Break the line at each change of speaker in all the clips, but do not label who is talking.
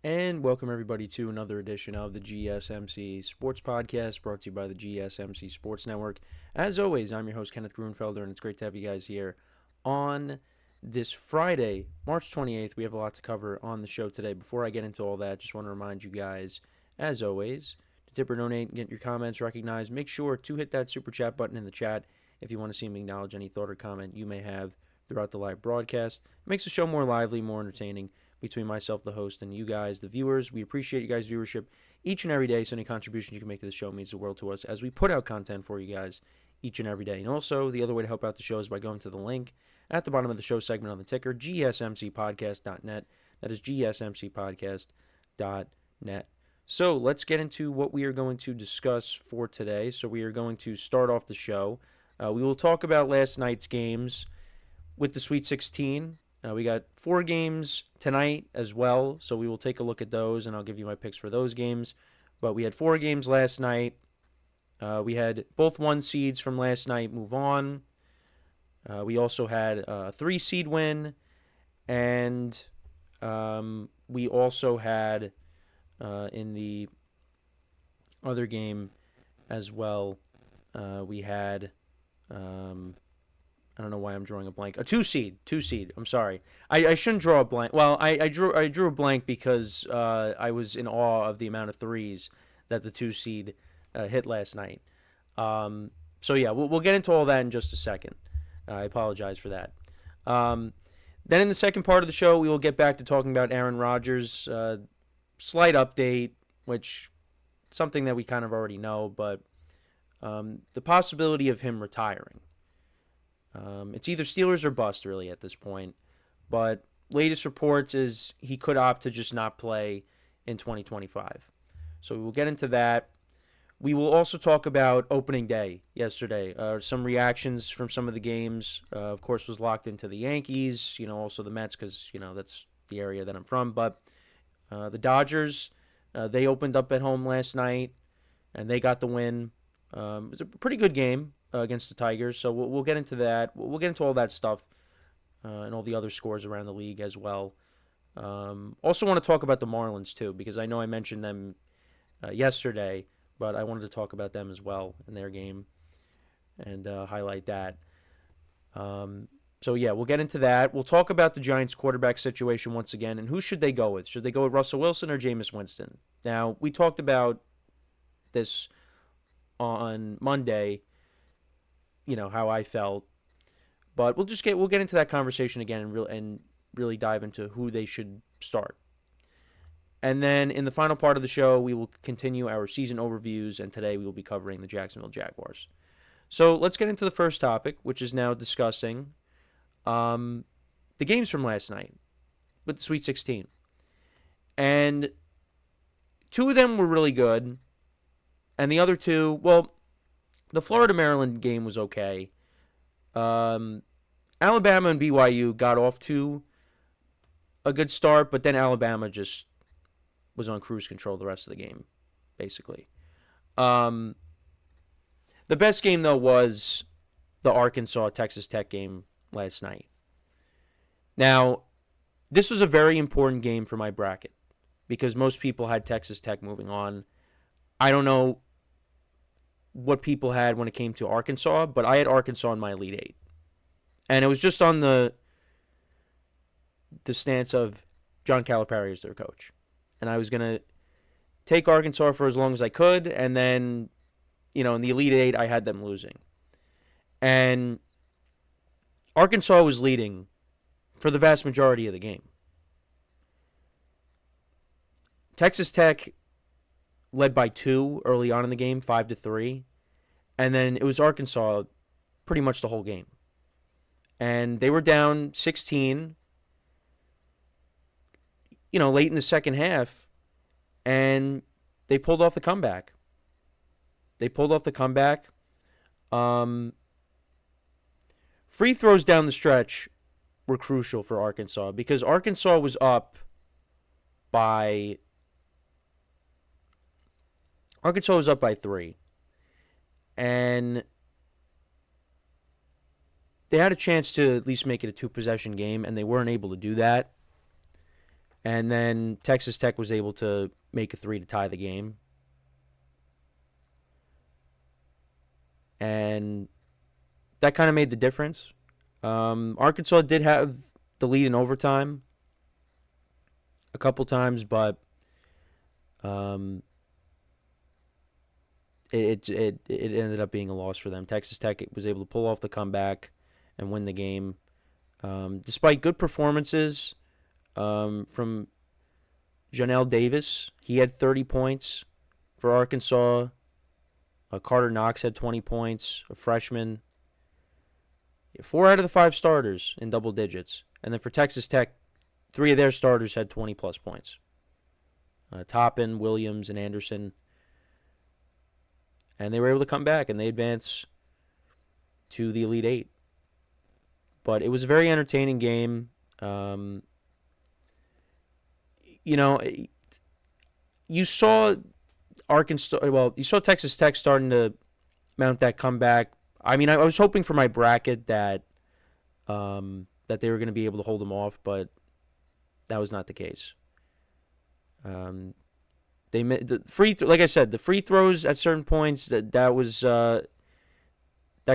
And welcome everybody to another edition of the GSMC Sports Podcast brought to you by the GSMC Sports Network. As always, I'm your host Kenneth Grunfelder, and it's great to have you guys here on this Friday, March 28th. We have a lot to cover on the show today. Before I get into all that, just want to remind you guys, as always, to tip or donate and get your comments recognized. Make sure to hit that super chat button in the chat if you want to see me acknowledge any thought or comment you may have throughout the live broadcast. It makes the show more lively, more entertaining between myself, the host, and you guys, the viewers. We appreciate you guys' viewership each and every day, so any contribution you can make to the show means the world to us as we put out content for you guys each and every day. And also, the other way to help out the show is by going to the link at the bottom of the show segment on the ticker, GSMCPodcast.net. That is GSMCPodcast.net. So let's get into what we are going to discuss for today. So we are going to start off the show. We will talk about last night's games with the Sweet 16. We got 4 games tonight as well, so we will take a look at those, and I'll give you my picks for those games. But we had 4 games last night. We had both 1 seeds from last night move on. We also had a 3 seed win, and we also had in the other game as well, we had I don't know why I'm drawing a blank. A 2 seed. I'm sorry. I shouldn't draw a blank. Well, I drew a blank because I was in awe of the amount of threes that the 2 seed hit last night. So yeah, we'll get into all that in just a second. I apologize for that. Then in the second part of the show, we will get back to talking about Aaron Rodgers. Slight update, which something that we kind of already know, but the possibility of him retiring. It's either Steelers or bust, really, at this point. But latest reports is he could opt to just not play in 2025. So we will get into that. We will also talk about opening day yesterday. Some reactions from some of the games. Of course, was locked into the Yankees. Also the Mets because, that's the area that I'm from. But the Dodgers, they opened up at home last night, and they got the win. It was a pretty good game against the Tigers, so we'll get into that. We'll get into all that stuff and all the other scores around the league as well. Also want to talk about the Marlins too, because I know I mentioned them yesterday, but I wanted to talk about them as well in their game and highlight that. So yeah, we'll get into that. We'll talk about the Giants quarterback situation once again, and who should they go with? Should they go with Russell Wilson or Jameis Winston? Now, we talked about this on Monday, how I felt, but we'll get into that conversation again and really dive into who they should start. And then in the final part of the show, we will continue our season overviews, and today we will be covering the Jacksonville Jaguars. So let's get into the first topic, which is now discussing the games from last night with the Sweet 16. And 2 of them were really good, and the other 2, well, the Florida-Maryland game was okay. Alabama and BYU got off to a good start, but then Alabama just was on cruise control the rest of the game, basically. The best game, though, was the Arkansas-Texas Tech game last night. Now, this was a very important game for my bracket because most people had Texas Tech moving on. I don't know what people had when it came to Arkansas, but I had Arkansas in my Elite 8. And it was just on the stance of John Calipari as their coach. And I was going to take Arkansas for as long as I could, and then, in the Elite 8, I had them losing. And Arkansas was leading for the vast majority of the game. Texas Tech led by 2 early on in the game, 5-3. And then it was Arkansas pretty much the whole game. And they were down 16, late in the second half. And they pulled off the comeback. Free throws down the stretch were crucial for Arkansas because Arkansas was up by 3. And they had a chance to at least make it a 2-possession game, and they weren't able to do that. And then Texas Tech was able to make a three to tie the game. And that kind of made the difference. Arkansas did have the lead in overtime a couple times, but it ended up being a loss for them. Texas Tech was able to pull off the comeback and win the game. Despite good performances from Janelle Davis, he had 30 points for Arkansas. Carter Knox had 20 points, a freshman. 4 out of the 5 starters in double digits. And then for Texas Tech, 3 of their starters had 20-plus points. Toppin, Williams, and Anderson. And they were able to come back, and they advance to the Elite Eight. But it was a very entertaining game. You saw you saw Texas Tech starting to mount that comeback. I mean, I was hoping for my bracket that that they were going to be able to hold them off, but that was not the case. They like I said, the free throws at certain points that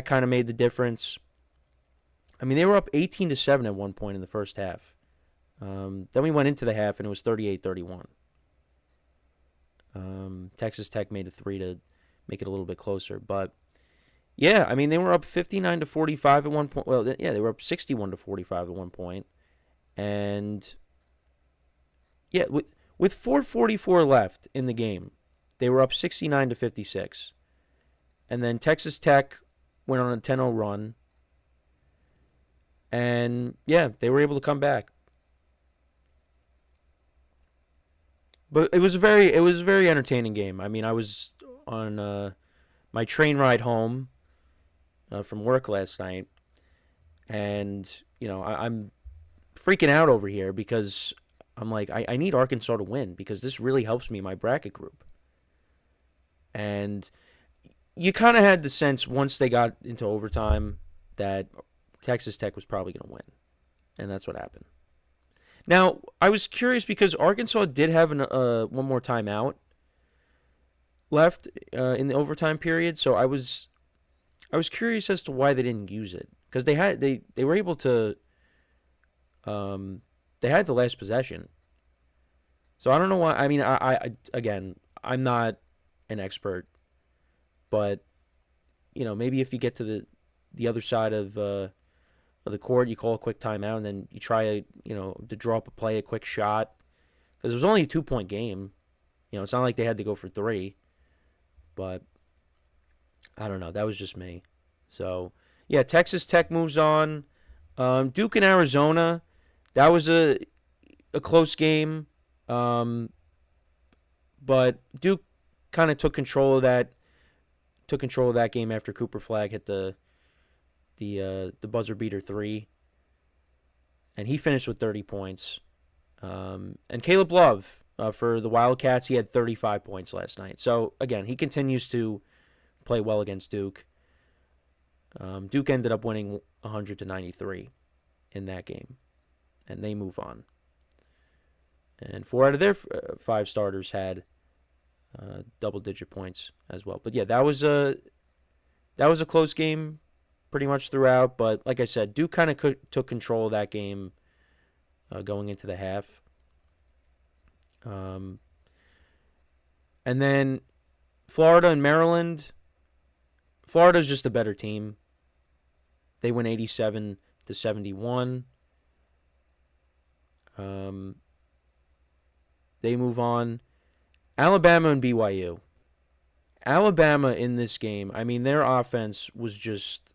kind of made the difference. I mean, they were up 18-7 at one point in the first half. Then we went into the half and it was 38-31. Texas Tech made a three to make it a little bit closer, but yeah, I mean, they were up 59-45 at one point. Well, yeah, they were up 61-45 at one point, and yeah, with 4:44 left in the game, they were up 69-56, and then Texas Tech went on a 10-0 run, and yeah, they were able to come back. But it was a very entertaining game. I mean, I was on my train ride home from work last night, and I'm freaking out over here because I'm like, I need Arkansas to win because this really helps me in my bracket group. And you kind of had the sense once they got into overtime that Texas Tech was probably going to win, and that's what happened. Now, I was curious because Arkansas did have one more timeout left in the overtime period, so I was curious as to why they didn't use it because they were able to they had the last possession. So I don't know why. I mean, again, I'm not an expert, but maybe if you get to the other side of the court, you call a quick timeout, and then you try to draw up a play, a quick shot, because it was only a 2-point game. It's not like they had to go for 3, but I don't know. That was just me. So yeah, Texas Tech moves on. Duke and Arizona, that was a close game, but Duke kind of took control of that game after Cooper Flagg hit the buzzer beater 3, and he finished with 30 points. And Caleb Love for the Wildcats, he had 35 points last night. So again, he continues to play well against Duke. Duke ended up winning 100-93 in that game, and they move on. And 4 out of their 5 starters had double-digit points as well. But yeah, that was a close game pretty much throughout, but like I said, Duke kind of took control of that game going into the half. And then Florida and Maryland. Florida's just a better team. They win 87-71. They move on. Alabama and BYU. Alabama in this game, I mean, their offense was just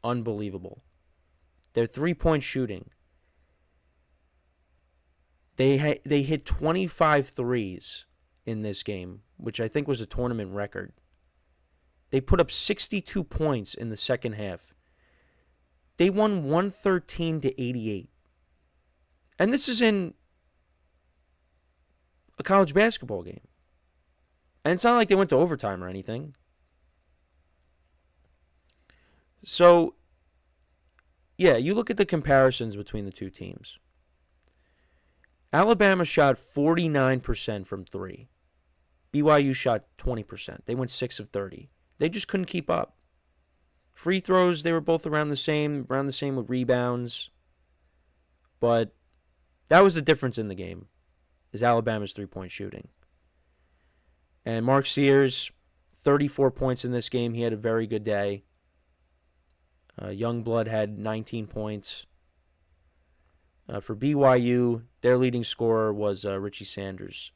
unbelievable. Their 3-point shooting. They hit 25 threes in this game, which I think was a tournament record. They put up 62 points in the second half. They won 113-88. And this is in a college basketball game. And it's not like they went to overtime or anything. So, yeah, you look at the comparisons between the two teams. Alabama shot 49% from three. BYU shot 20%. They went 6 of 30. They just couldn't keep up. Free throws, they were both around the same with rebounds. But that was the difference in the game, is Alabama's three-point shooting. And Mark Sears, 34 points in this game. He had a very good day. Youngblood had 19 points. For BYU, their leading scorer was Richie Sanders.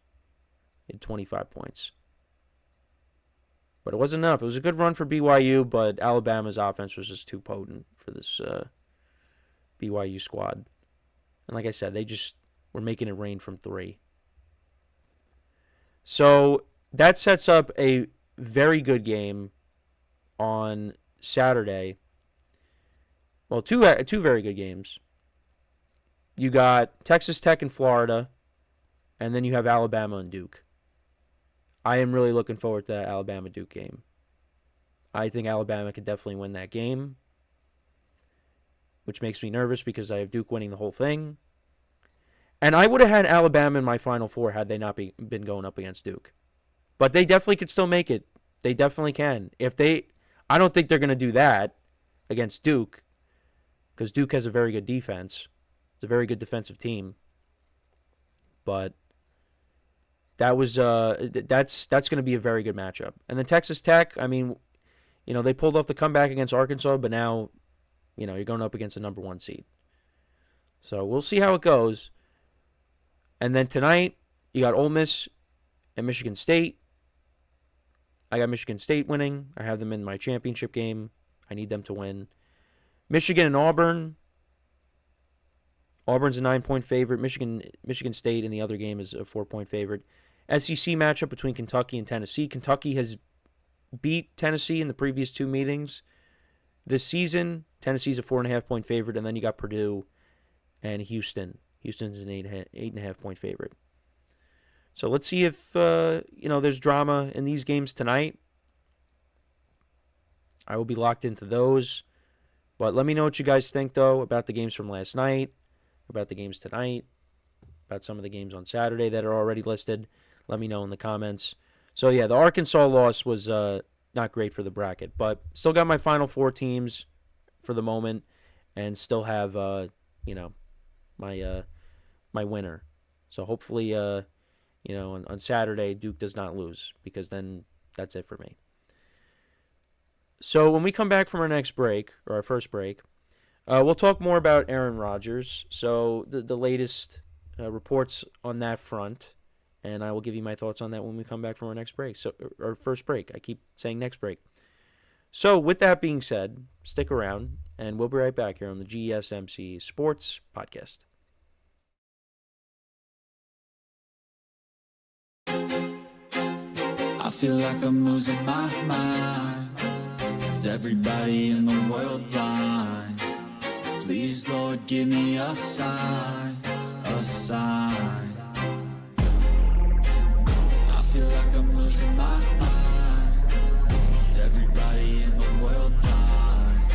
He had 25 points. But it wasn't enough. It was a good run for BYU, but Alabama's offense was just too potent for this BYU squad. And like I said, they just were making it rain from three. So that sets up a very good game on Saturday. Well, two very good games. You got Texas Tech and Florida, and then you have Alabama and Duke. I am really looking forward to that Alabama-Duke game. I think Alabama could definitely win that game, which makes me nervous because I have Duke winning the whole thing. And I would have had Alabama in my Final Four had they not been going up against Duke. But they definitely could still make it. They definitely can. I don't think they're going to do that against Duke, because Duke has a very good defense. It's a very good defensive team. But that's going to be a very good matchup. And then Texas Tech, I mean, they pulled off the comeback against Arkansas, but now, you're going up against a number 1 seed. So we'll see how it goes. And then tonight, you got Ole Miss and Michigan State. I got Michigan State winning. I have them in my championship game. I need them to win. Michigan and Auburn. Auburn's a 9-point favorite. Michigan State in the other game is a 4-point favorite. SEC matchup between Kentucky and Tennessee. Kentucky has beat Tennessee in the previous 2 meetings. This season, Tennessee's a 4.5-point favorite, and then you got Purdue and Houston. Houston's an 8.5-point favorite. So let's see if there's drama in these games tonight. I will be locked into those. But let me know what you guys think, though, about the games from last night, about the games tonight, about some of the games on Saturday that are already listed. Let me know in the comments. So, yeah, the Arkansas loss was not great for the bracket, but still got my Final Four teams for the moment and still have, my winner. So hopefully, on Saturday, Duke does not lose, because then that's it for me. So when we come back from our next break, or our first break, we'll talk more about Aaron Rodgers. So the latest reports on that front, and I will give you my thoughts on that when we come back from our next break. So our first break. I keep saying next break. So with that being said, stick around, and we'll be right back here on the GSMC Sports Podcast.
I feel like I'm losing my mind. Is everybody in the world blind? Please, Lord, give me a sign, a sign. I feel like I'm losing my mind. Is everybody in the world blind?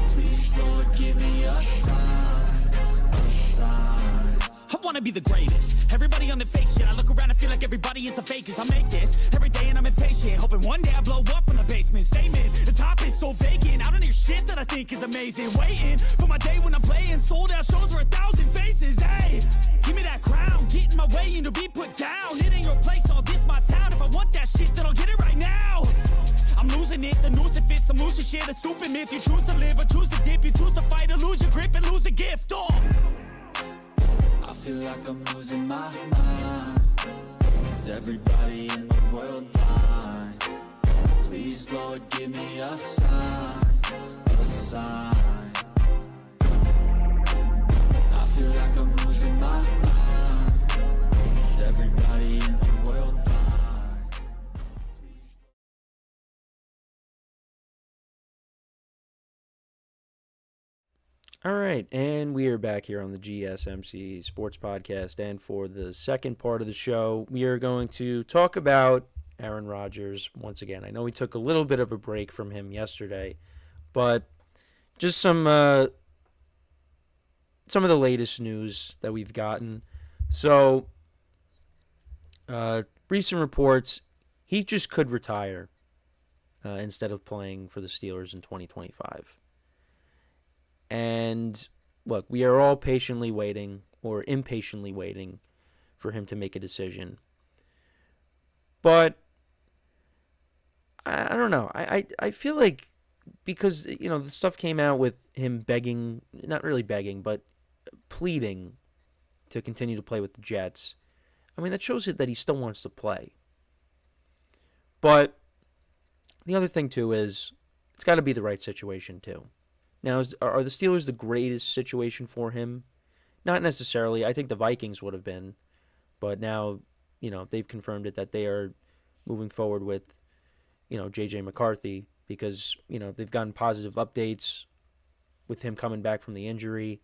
Please, Lord, give me a sign, a sign.
I wanna be the greatest. Everybody on the fake shit. I look around and feel like everybody is the fakest. I make this every day and I'm impatient, hoping one day I blow up from the basement. Statement, the top is so vacant. I don't hear shit that I think is amazing. Waiting for my day when I'm playing sold out shows for 1,000 faces. Hey, give me that crown, get in my way and to be put down. It ain't your place, all this my town. If I want that shit, then I'll get it right now. I'm losing it, the noose it fits, some losing shit, a stupid myth. You choose to live or choose to dip, you choose to fight or lose your grip and lose a gift.
I feel like I'm losing my mind. Is everybody in the world blind? Please, Lord, give me a sign, a sign. I feel like I'm losing my mind. Is everybody in the world blind?
All right, and we are back here on the GSMC Sports Podcast, and for the second part of the show, we are going to talk about Aaron Rodgers once again. I know we took a little bit of a break from him yesterday, but just some of the latest news that we've gotten. So, recent reports, he just could retire instead of playing for the Steelers in 2025. And look, we are all patiently waiting or impatiently waiting for him to make a decision. But I don't know. I feel like because, the stuff came out with him begging, not really begging, but pleading to continue to play with the Jets. I mean, that shows it that he still wants to play. But the other thing, too, is it's got to be the right situation, too. Now, are the Steelers the greatest situation for him? Not necessarily. I think the Vikings would have been. But now, they've confirmed it that they are moving forward with, J.J. McCarthy because, they've gotten positive updates with him coming back from the injury.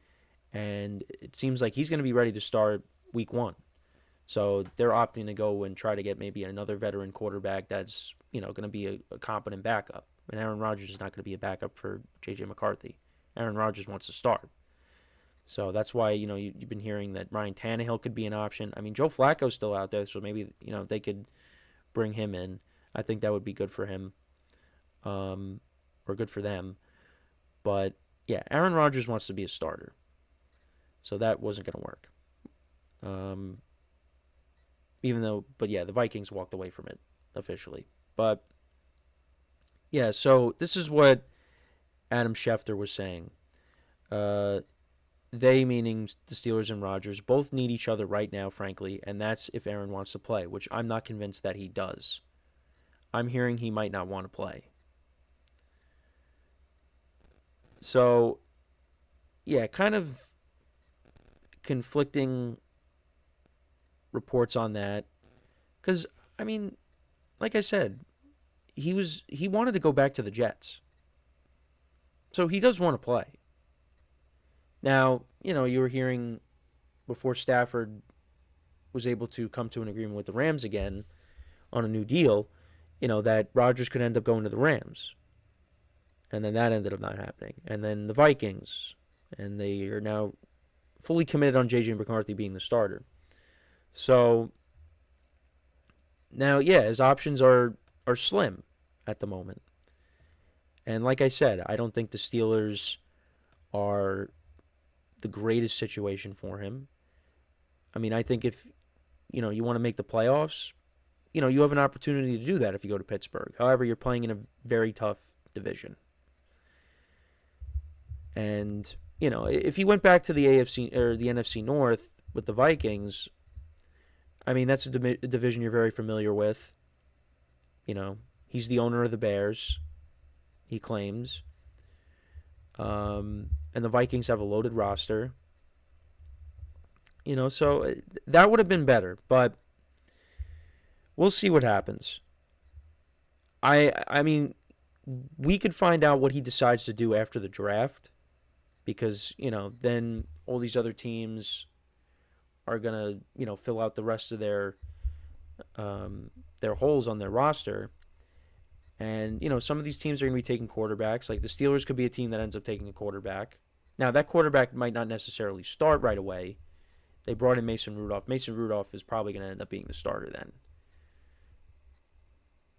And it seems like he's going to be ready to start week 1. So they're opting to go and try to get maybe another veteran quarterback that's, going to be a competent backup. And Aaron Rodgers is not going to be a backup for J.J. McCarthy. Aaron Rodgers wants to start. So that's why, you've been hearing that Ryan Tannehill could be an option. I mean, Joe Flacco's still out there, so maybe, they could bring him in. I think that would be good for him or good for them. But, yeah, Aaron Rodgers wants to be a starter. So that wasn't going to work. The Vikings walked away from it officially. But, yeah, so this is what Adam Schefter was saying. They, meaning the Steelers and Rodgers, both need each other right now, frankly, and that's if Aaron wants to play, which I'm not convinced that he does. I'm hearing he might not want to play. So, yeah, kind of conflicting reports on that. Because, I mean, like I said, he wanted to go back to the Jets. So he does want to play. Now, you were hearing before Stafford was able to come to an agreement with the Rams again on a new deal, that Rodgers could end up going to the Rams. And then that ended up not happening. And then the Vikings, and they are now fully committed on J.J. McCarthy being the starter. So now, yeah, his options are slim at the moment. And like I said, I don't think the Steelers are the greatest situation for him. I mean, I think if, you want to make the playoffs, you have an opportunity to do that if you go to Pittsburgh. However, you're playing in a very tough division. And, if he went back to the AFC or the NFC North with the Vikings, I mean, that's a division you're very familiar with. He's the owner of the Bears, he claims. And the Vikings have a loaded roster. So that would have been better, but we'll see what happens. I mean, we could find out what he decides to do after the draft because, then all these other teams are going to, fill out the rest of their holes on their roster. And, some of these teams are going to be taking quarterbacks. Like the Steelers could be a team that ends up taking a quarterback. Now, that quarterback might not necessarily start right away. They brought in Mason Rudolph. Mason Rudolph is probably going to end up being the starter then.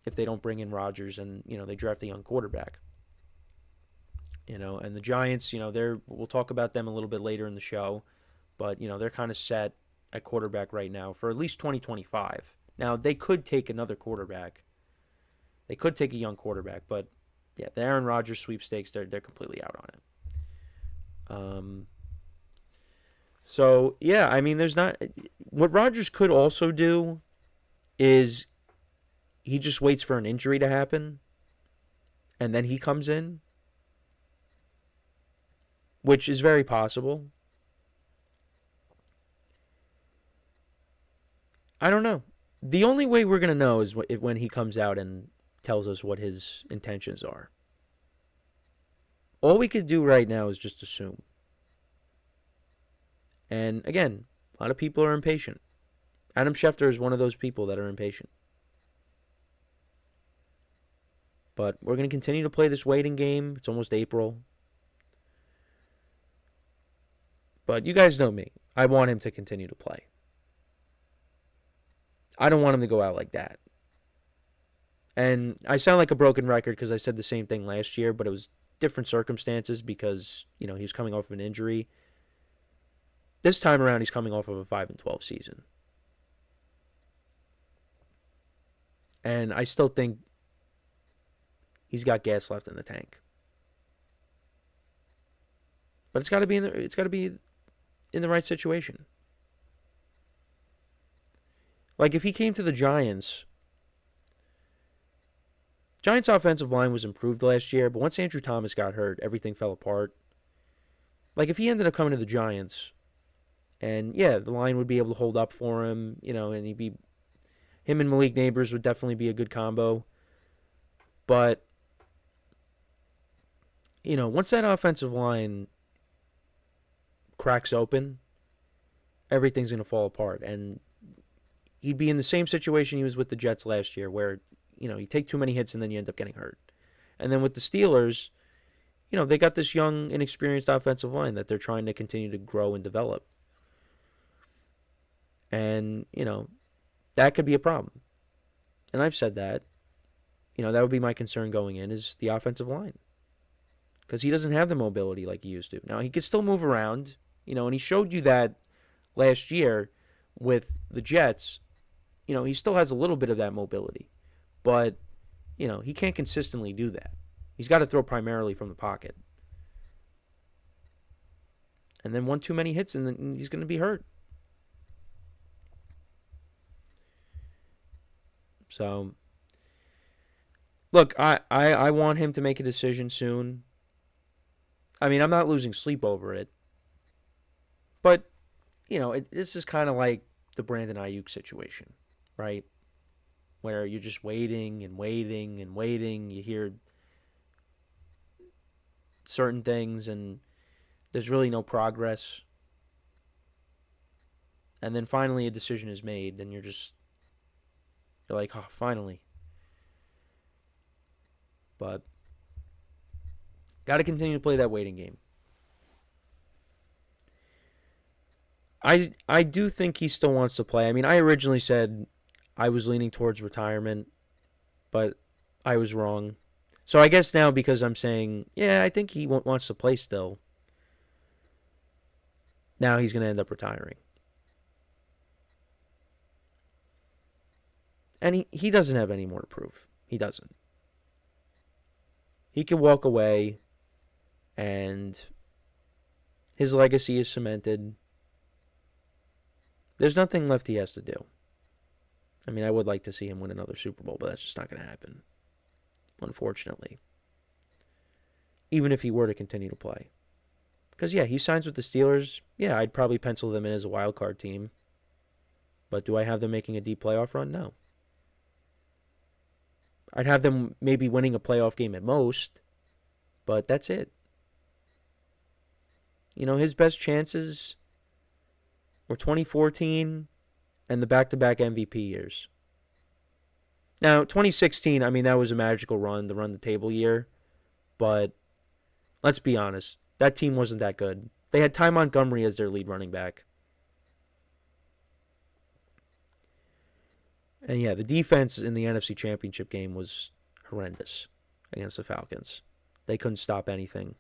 If they don't bring in Rodgers and, they draft a young quarterback. And the Giants, we'll talk about them a little bit later in the show. But, they're kind of set at quarterback right now for at least 2025. Now, they could take another quarterback. They could take a young quarterback, but yeah, the Aaron Rodgers sweepstakes, they're completely out on it. So yeah, I mean, there's not. What Rodgers could also do is he just waits for an injury to happen, and then he comes in, which is very possible. I don't know. The only way we're gonna know is when he comes out and tells us what his intentions are. All we could do right now is just assume. And again, a lot of people are impatient. Adam Schefter is one of those people that are impatient. But we're going to continue to play this waiting game. It's almost April. But you guys know me. I want him to continue to play. I don't want him to go out like that. And I sound like a broken record because I said the same thing last year, but it was different circumstances because, he was coming off of an injury. This time around, he's coming off of a 5-12 season. And I still think he's got gas left in the tank. But it's got to be in the right situation. Like if he came to the Giants offensive line was improved last year, but once Andrew Thomas got hurt, everything fell apart. Like if he ended up coming to the Giants, and yeah, the line would be able to hold up for him, and him and Malik Neighbors would definitely be a good combo. But once that offensive line cracks open, everything's going to fall apart, and he'd be in the same situation he was with the Jets last year, where you take too many hits and then you end up getting hurt. And then with the Steelers, they got this young, inexperienced offensive line that they're trying to continue to grow and develop. And, that could be a problem. And I've said that. That would be my concern going in, is the offensive line. Because he doesn't have the mobility like he used to. Now, he can still move around, and he showed you that last year with the Jets. He still has a little bit of that mobility. But, he can't consistently do that. He's got to throw primarily from the pocket. And then one too many hits, and then he's going to be hurt. So, look, I want him to make a decision soon. I mean, I'm not losing sleep over it. But, this is kind of like the Brandon Ayuk situation, right? Where you're just waiting and waiting and waiting. You hear certain things and there's really no progress. And then finally a decision is made and you're like, oh, finally. But got to continue to play that waiting game. I do think he still wants to play. I mean, I originally said I was leaning towards retirement, but I was wrong. So I guess now because I'm saying, yeah, I think he wants to play still, now he's going to end up retiring. And he doesn't have any more to prove. He doesn't. He can walk away and his legacy is cemented. There's nothing left he has to do. I mean, I would like to see him win another Super Bowl, but that's just not going to happen, unfortunately. Even if he were to continue to play. Because, yeah, he signs with the Steelers. Yeah, I'd probably pencil them in as a wild card team. But do I have them making a deep playoff run? No. I'd have them maybe winning a playoff game at most, but that's it. His best chances were 2014 and the back-to-back MVP years. Now, 2016, I mean, that was a magical run, the run-the-table year. But let's be honest, that team wasn't that good. They had Ty Montgomery as their lead running back. And yeah, the defense in the NFC Championship game was horrendous against the Falcons. They couldn't stop anything.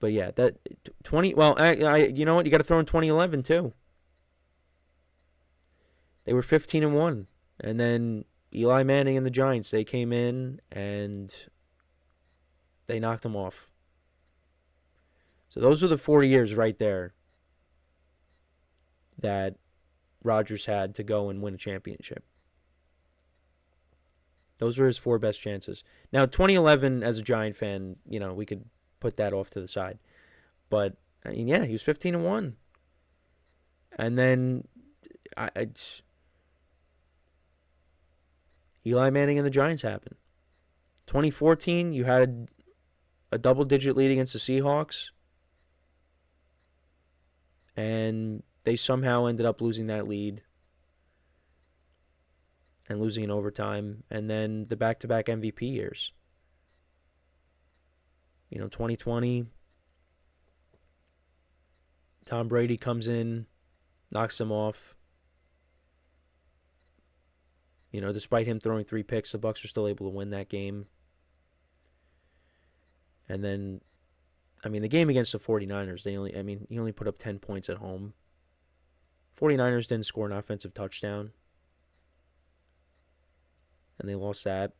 But yeah, that 20. Well, you know what? You got to throw in 2011 too. They were 15-1, and then Eli Manning and the Giants, they came in and they knocked them off. So those are the 4 years right there that Rodgers had to go and win a championship. Those were his 4 best chances. Now, 2011, as a Giant fan, we could put that off to the side. But, I mean, yeah, he was 15-1. And then Eli Manning and the Giants happened. 2014, you had a double-digit lead against the Seahawks. And they somehow ended up losing that lead and losing in overtime. And then the back-to-back MVP years. 2020, Tom Brady comes in, knocks them off. Despite him throwing 3 picks, the Bucs were still able to win that game. And then, the game against the 49ers, he only put up 10 points at home. 49ers didn't score an offensive touchdown. And they lost that.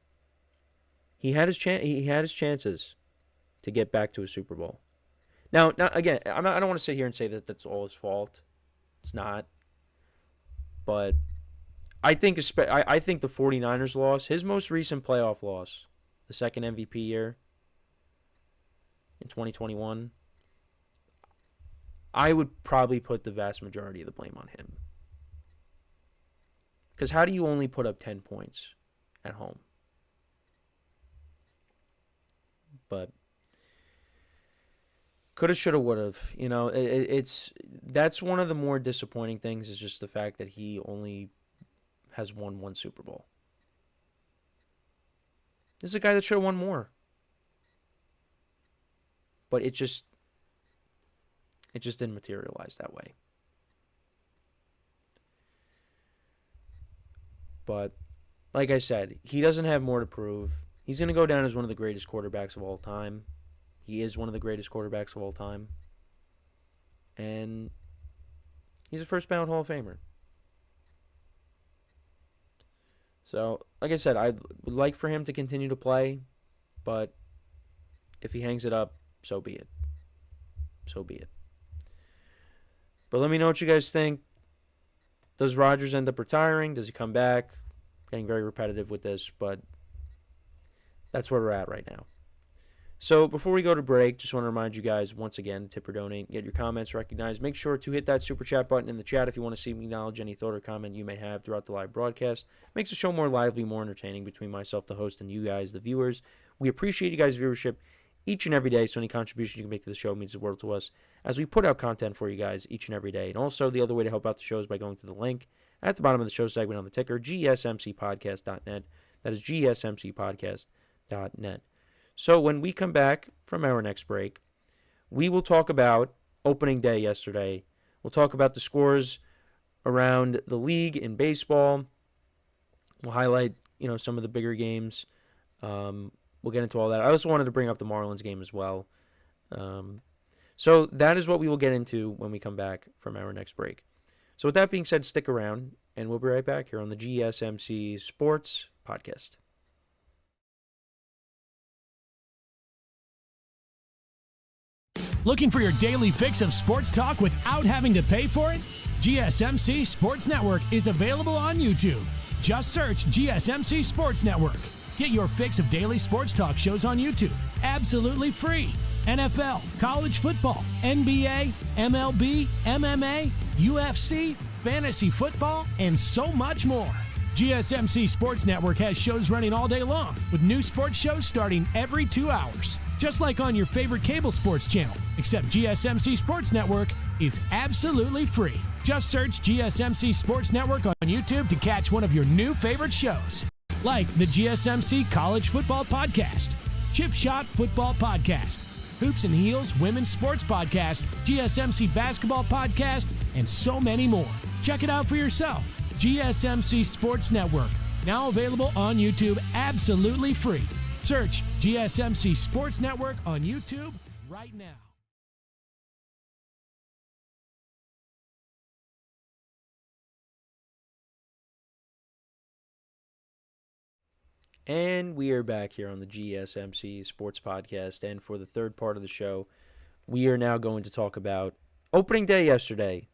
He had his chances to get back to a Super Bowl. Now again, I don't want to sit here and say that that's all his fault. It's not. But I think the 49ers loss, his most recent playoff loss, the second MVP year in 2021, I would probably put the vast majority of the blame on him. Because how do you only put up 10 points at home? But coulda, shoulda, woulda. That's one of the more disappointing things, is just the fact that he only has won 1 Super Bowl. This is a guy that should have won more. But it just didn't materialize that way. But like I said, he doesn't have more to prove. He's going to go down as one of the greatest quarterbacks of all time. He is one of the greatest quarterbacks of all time. And he's a first-ballot Hall of Famer. So, like I said, I would like for him to continue to play, but if he hangs it up, so be it. So be it. But let me know what you guys think. Does Rodgers end up retiring? Does he come back? Getting very repetitive with this, but that's where we're at right now. So before we go to break, just want to remind you guys once again, tip or donate, get your comments recognized. Make sure to hit that super chat button in the chat if you want to see me acknowledge any thought or comment you may have throughout the live broadcast. Makes the show more lively, more entertaining between myself, the host, and you guys, the viewers. We appreciate you guys' viewership each and every day, so any contribution you can make to the show means the world to us as we put out content for you guys each and every day. And also, the other way to help out the show is by going to the link at the bottom of the show segment on the ticker, GSMCPodcast.net. That is GSMCPodcast.net. So when we come back from our next break, we will talk about opening day yesterday. We'll talk about the scores around the league in baseball. We'll highlight, some of the bigger games. We'll get into all that. I also wanted to bring up the Marlins game as well. So that is what we will get into when we come back from our next break. So with that being said, stick around, and we'll be right back here on the GSMC Sports Podcast.
Looking for your daily fix of sports talk without having to pay for it? GSMC Sports Network is available on YouTube. Just search GSMC Sports Network. Get your fix of daily sports talk shows on YouTube, absolutely free. NFL, college football, NBA, MLB, MMA, UFC, fantasy football, and so much more. GSMC Sports Network has shows running all day long, with new sports shows starting every 2 hours. Just like on your favorite cable sports channel, except GSMC Sports Network is absolutely free. Just search GSMC Sports Network on YouTube to catch one of your new favorite shows, like the GSMC College Football Podcast, Chip Shot Football Podcast, Hoops and Heels Women's Sports Podcast, GSMC Basketball Podcast, and so many more. Check it out for yourself. GSMC Sports Network, now available on YouTube absolutely free. Search GSMC Sports Network on YouTube right now.
And we are back here on the GSMC Sports Podcast, and for the third part of the show, we are now going to talk about opening day yesterday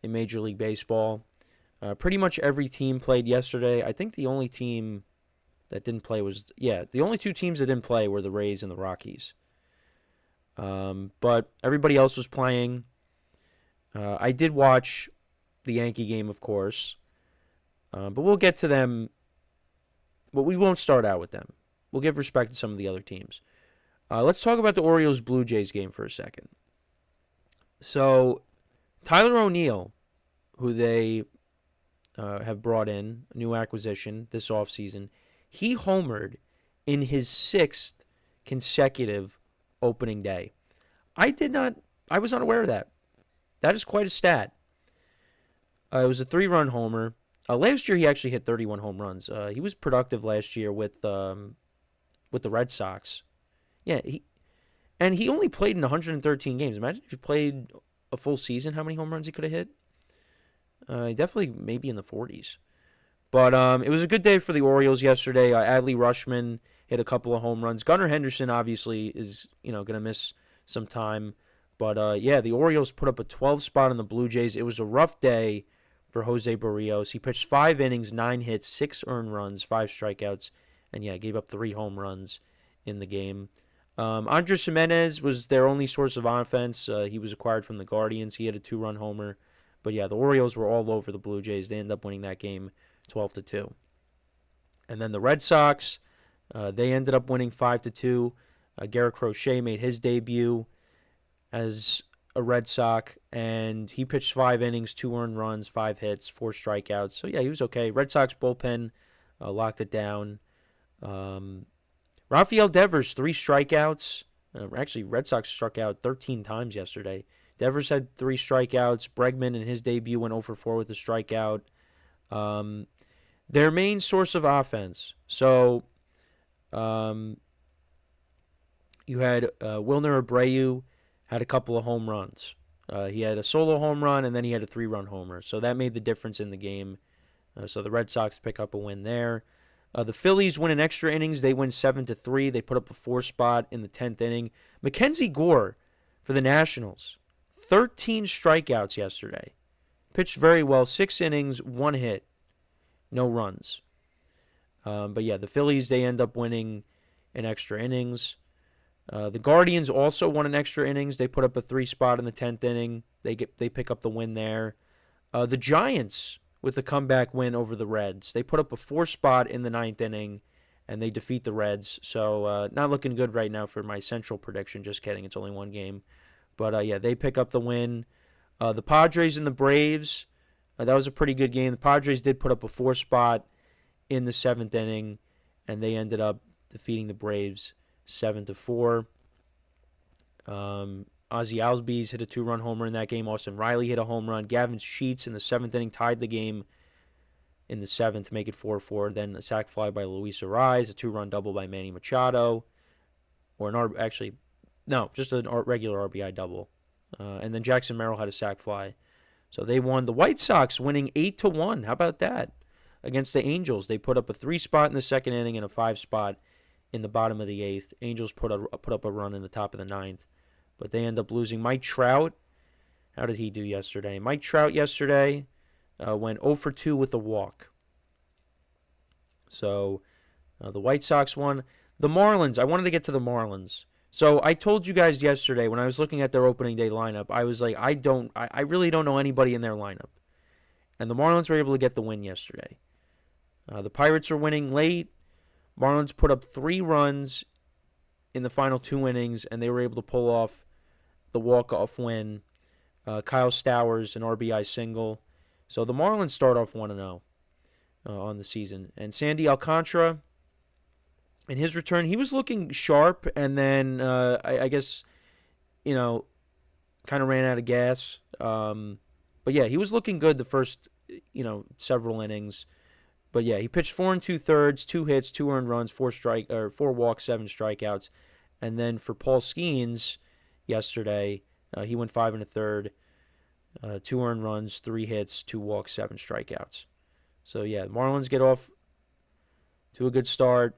in Major League Baseball. Pretty much every team played yesterday. I think the only team that didn't play the only 2 teams that didn't play were the Rays and the Rockies. But everybody else was playing. I did watch the Yankee game, of course. But we'll get to them. But we won't start out with them. We'll give respect to some of the other teams. Let's talk about the Orioles-Blue Jays game for a second. So, Tyler O'Neill, who they have brought in, a new acquisition this offseason, he homered in his 6th consecutive opening day. I was unaware of that. That is quite a stat. It was a 3-run homer. Last year he actually hit 31 home runs. He was productive last year with the Red Sox. Yeah, he only played in 113 games. Imagine if he played a full season, how many home runs he could have hit. Definitely maybe in the 40s. But it was a good day for the Orioles yesterday. Adley Rutschman hit a couple of home runs. Gunnar Henderson obviously is going to miss some time. But yeah, the Orioles put up a 12 spot on the Blue Jays. It was a rough day for Jose Barrios. He pitched 5 innings, 9 hits, 6 earned runs, 5 strikeouts, and yeah, gave up 3 home runs in the game. Andres Jimenez was their only source of offense. He was acquired from the Guardians. He had a 2-run homer. But yeah, the Orioles were all over the Blue Jays. They ended up winning that game 12-2. And then the Red Sox, they ended up winning 5-2. Garrett Crochet made his debut as a Red Sox, and he pitched 5 innings, 2 earned runs, 5 hits, 4 strikeouts. So yeah, he was okay. Red Sox bullpen locked it down. Rafael Devers, 3 strikeouts. Actually, Red Sox struck out 13 times yesterday. Devers had 3 strikeouts. Bregman in his debut went 0-4 with a strikeout. Their main source of offense. So you had Wilner Abreu had a couple of home runs. He had a solo home run, and then he had a 3-run homer. So that made the difference in the game. So the Red Sox pick up a win there. The Phillies win in extra innings. They win 7-3. They put up a 4 spot in the 10th inning. Mackenzie Gore for the Nationals. 13 strikeouts yesterday. Pitched very well. 6 innings, 1 hit. No runs. But yeah, the Phillies, they end up winning in extra innings. The Guardians also won in extra innings. They put up a 3 spot in the 10th inning. They pick up the win there. The Giants with the comeback win over the Reds. They put up a 4 spot in the 9th inning, and they defeat the Reds. So not looking good right now for my central prediction. Just kidding. It's only 1 game. But yeah, they pick up the win. The Padres and the Braves, that was a pretty good game. The Padres did put up a 4 spot in the 7th inning, and they ended up defeating the Braves 7-4. Ozzie Albies hit a 2-run homer in that game. Austin Riley hit a home run. Gavin Sheets in the 7th inning tied the game in the 7th to make it 4-4. Then a sac fly by Luis Ariz, a 2-run double by Manny Machado, just a regular RBI double. And then Jackson Merrill had a sac fly. So they won. The White Sox winning 8-1. How about that? Against the Angels. They put up a 3 spot in the 2nd inning and a 5 spot in the bottom of the 8th. Angels put up a run in the top of the 9th. But they end up losing. Mike Trout, how did he do yesterday? Mike Trout yesterday went 0-2 with a walk. So the White Sox won. The Marlins, I wanted to get to the Marlins. So I told you guys yesterday when I was looking at their opening day lineup, I was like, I really don't know anybody in their lineup. And the Marlins were able to get the win yesterday. The Pirates are winning late. Marlins put up 3 runs in the final 2 innings, and they were able to pull off the walk-off win. Kyle Stowers, an RBI single. So the Marlins start off 1-0 on the season. And Sandy Alcantara, in his return, he was looking sharp, and then I guess, kind of ran out of gas. But yeah, he was looking good the first, several innings. But yeah, he pitched 4 2/3, 2 hits, 2 earned runs, 4 walks, 7 strikeouts. And then for Paul Skeens yesterday, he went 5 1/3, 2 earned runs, 3 hits, 2 walks, 7 strikeouts. So yeah, the Marlins get off to a good start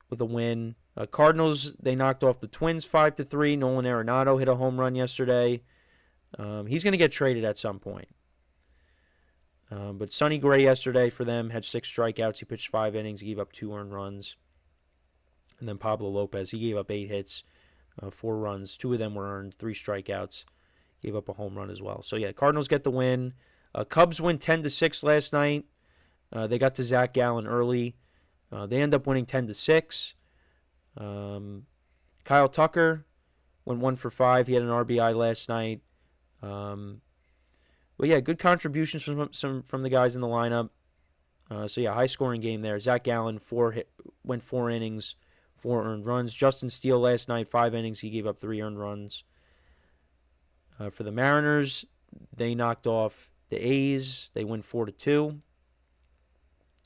with a win. Cardinals, they knocked off the Twins 5-3. Nolan Arenado hit a home run yesterday. He's going to get traded at some point. But Sonny Gray yesterday for them had 6 strikeouts. He pitched 5 innings. He gave up 2 earned runs. And then Pablo Lopez, he gave up 8 hits, 4 runs. 2 of them were earned, 3 strikeouts. Gave up a home run as well. So yeah, Cardinals get the win. Cubs win 10-6 last night. They got to Zach Gallen early. They end up winning 10-6. Kyle Tucker went 1 for 5. He had an RBI last night. But yeah, good contributions from the guys in the lineup. So yeah, high scoring game there. Zach Gallen went 4 innings, 4 earned runs. Justin Steele last night 5 innings. He gave up 3 earned runs. For the Mariners, they knocked off the A's. They win 4-2.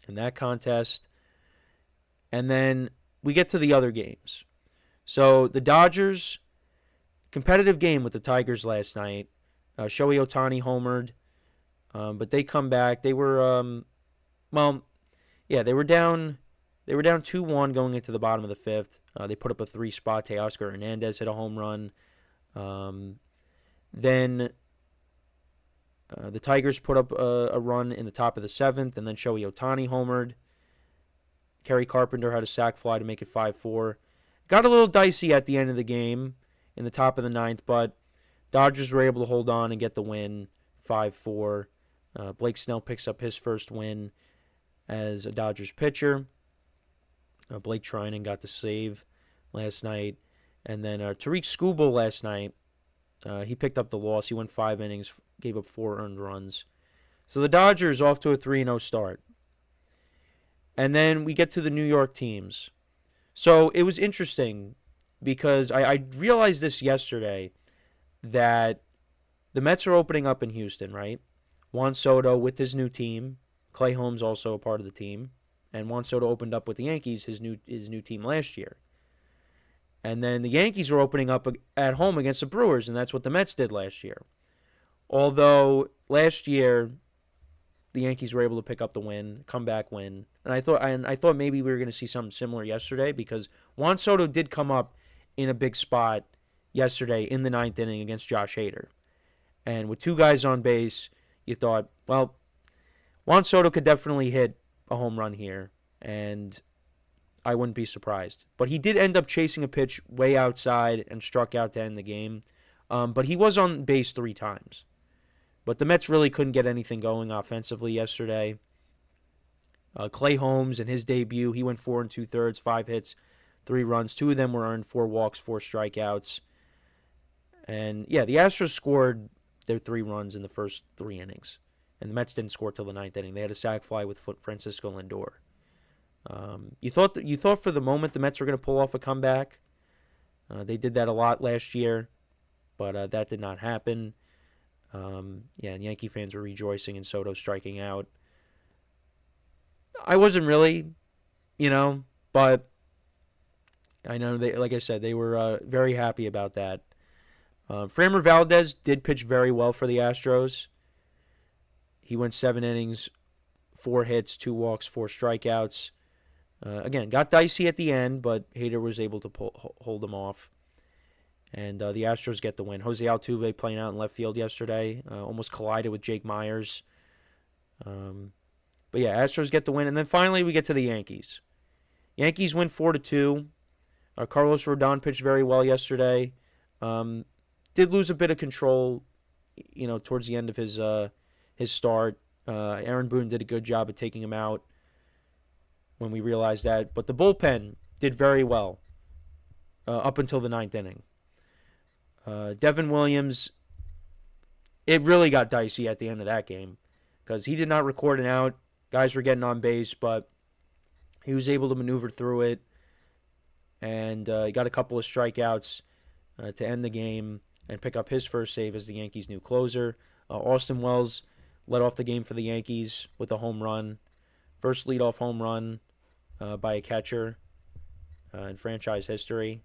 in that contest. And then we get to the other games. So the Dodgers, competitive game with the Tigers last night. Shohei Ohtani homered, but they come back. They were, they were down. They were down 2-1 going into the bottom of the fifth. They put up a 3-spot. Teoscar Hernandez hit a home run. Then the Tigers put up a run in the top of the seventh, and then Shohei Ohtani homered. Kerry Carpenter had a sac fly to make it 5-4. Got a little dicey at the end of the game in the top of the ninth, but Dodgers were able to hold on and get the win, 5-4. Blake Snell picks up his first win as a Dodgers pitcher. Blake Trinan got the save last night. And then Tariq Skubal last night, he picked up the loss. He went 5 innings, gave up 4 earned runs. So the Dodgers off to a 3-0 start. And then we get to the New York teams. So it was interesting because I realized this yesterday that the Mets are opening up in Houston, right? Juan Soto with his new team. Clay Holmes also a part of the team. And Juan Soto opened up with the Yankees, his new team last year. And then the Yankees are opening up at home against the Brewers, and that's what the Mets did last year. Although last year the Yankees were able to pick up the win, comeback win. And I thought maybe we were going to see something similar yesterday because Juan Soto did come up in a big spot yesterday in the 9th inning against Josh Hader. And with 2 guys on base, you thought, well, Juan Soto could definitely hit a home run here, and I wouldn't be surprised. But he did end up chasing a pitch way outside and struck out to end the game. But he was on base 3 times. But the Mets really couldn't get anything going offensively yesterday. Clay Holmes, in his debut, he went 4 2/3, 5 hits, 3 runs. 2 of them were earned, 4 walks, 4 strikeouts. And, yeah, the Astros scored their 3 runs in the first 3 innings. And the Mets didn't score till the 9th inning. They had a sac fly with Francisco Lindor. You thought for the moment the Mets were going to pull off a comeback. They did that a lot last year, but that did not happen. And Yankee fans were rejoicing in Soto striking out. I wasn't really, but I know they, like I said, they were very happy about that. Framber Valdez did pitch very well for the Astros. He went 7 innings, 4 hits, 2 walks, 4 strikeouts. Again, got dicey at the end, but Hader was able to hold him off. And the Astros get the win. Jose Altuve playing out in left field yesterday. Almost collided with Jake Myers. But yeah, Astros get the win. And then finally we get to the Yankees. Yankees win 4-2. Carlos Rodon pitched very well yesterday. Did lose a bit of control, towards the end of his start. Aaron Boone did a good job of taking him out when we realized that. But the bullpen did very well up until the 9th inning. Devin Williams, it really got dicey at the end of that game because he did not record an out. Guys were getting on base, but he was able to maneuver through it. And he got a couple of strikeouts to end the game and pick up his first save as the Yankees' new closer. Austin Wells led off the game for the Yankees with a home run. First leadoff home run by a catcher in franchise history.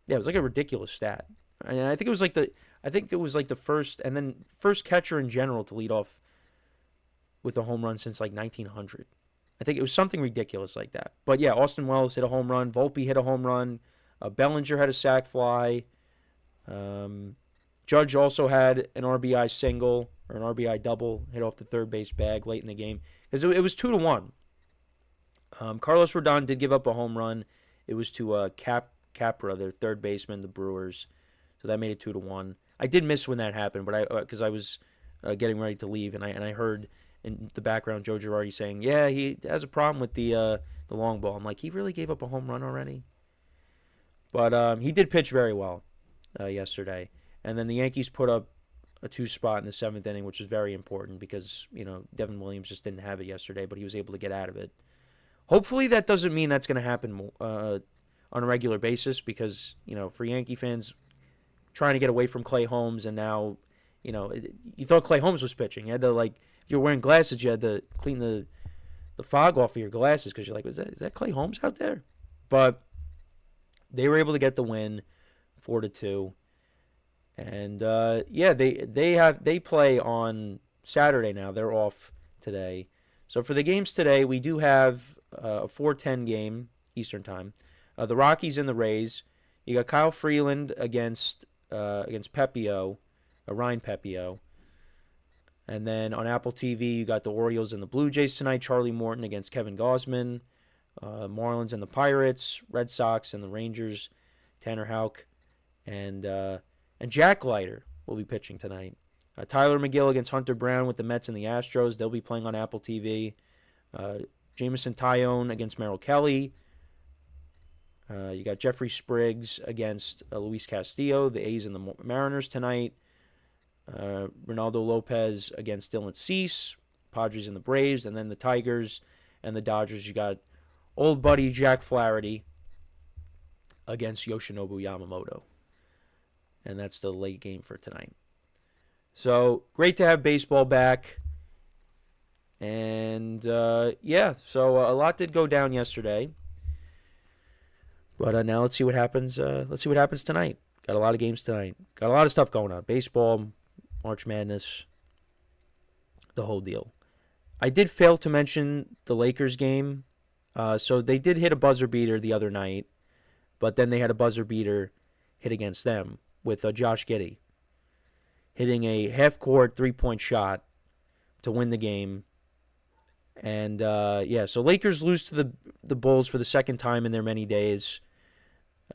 It was like a ridiculous stat. And I think it was like the first catcher in general to lead off with a home run since like 1900. I think it was something ridiculous like that. But yeah, Austin Wells hit a home run. Volpe hit a home run. Bellinger had a sac fly. Judge also had an RBI single or an RBI double hit off the third base bag late in the game because it was 2-1. Carlos Rodon did give up a home run. It was to Capra, their third baseman, the Brewers. So that made it 2-1. I did miss when that happened, but because I was getting ready to leave, and I heard in the background Joe Girardi saying, "Yeah, he has a problem with the long ball." I'm like, he really gave up a home run already? But he did pitch very well yesterday. And then the Yankees put up a 2-spot in the 7th inning, which was very important because, Devin Williams just didn't have it yesterday, but he was able to get out of it. Hopefully that doesn't mean that's going to happen on a regular basis because, for Yankee fans trying to get away from Clay Holmes and now, you thought Clay Holmes was pitching. You had to, you're wearing glasses, you had to clean the fog off of your glasses because you're like, is that Clay Holmes out there? But they were able to get the win, 4-2. And they play on Saturday now. They're off today. So for the games today, we do have a 4:10 game Eastern time. The Rockies and the Rays. You got Kyle Freeland against Pepio, Ryan Pepio. And then on Apple TV, you got the Orioles and the Blue Jays tonight. Charlie Morton against Kevin Gausman. Marlins and the Pirates. Red Sox and the Rangers. Tanner Houck. And Jack Leiter will be pitching tonight. Tyler McGill against Hunter Brown with the Mets and the Astros. They'll be playing on Apple TV. Jamison Tyone against Merrill Kelly. You got Jeffrey Spriggs against Luis Castillo, the A's and the Mariners tonight. Ronaldo Lopez against Dylan Cease, Padres and the Braves, and then the Tigers and the Dodgers. You got old buddy Jack Flaherty against Yoshinobu Yamamoto. And that's the late game for tonight. So, great to have baseball back. And, so a lot did go down yesterday. But now let's see what happens. Let's see what happens tonight. Got a lot of games tonight. Got a lot of stuff going on. Baseball, March Madness, the whole deal. I did fail to mention the Lakers game. So they did hit a buzzer beater the other night. But then they had a buzzer beater hit against them with Josh Giddey hitting a half-court three-point shot to win the game. And, so Lakers lose to the Bulls for the second time in their many days.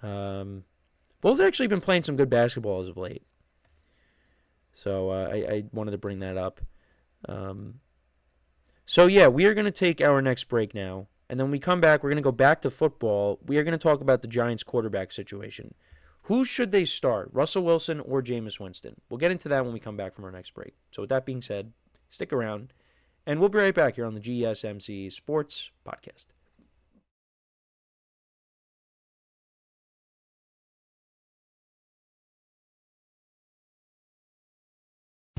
Bulls have actually been playing some good basketball as of late. So I wanted to bring that up. We are going to take our next break now. And then when we come back, we're going to go back to football. We are going to talk about the Giants quarterback situation. Who should they start, Russell Wilson or Jameis Winston? We'll get into that when we come back from our next break. So with that being said, stick around. And we'll be right back here on the GSMC Sports Podcast.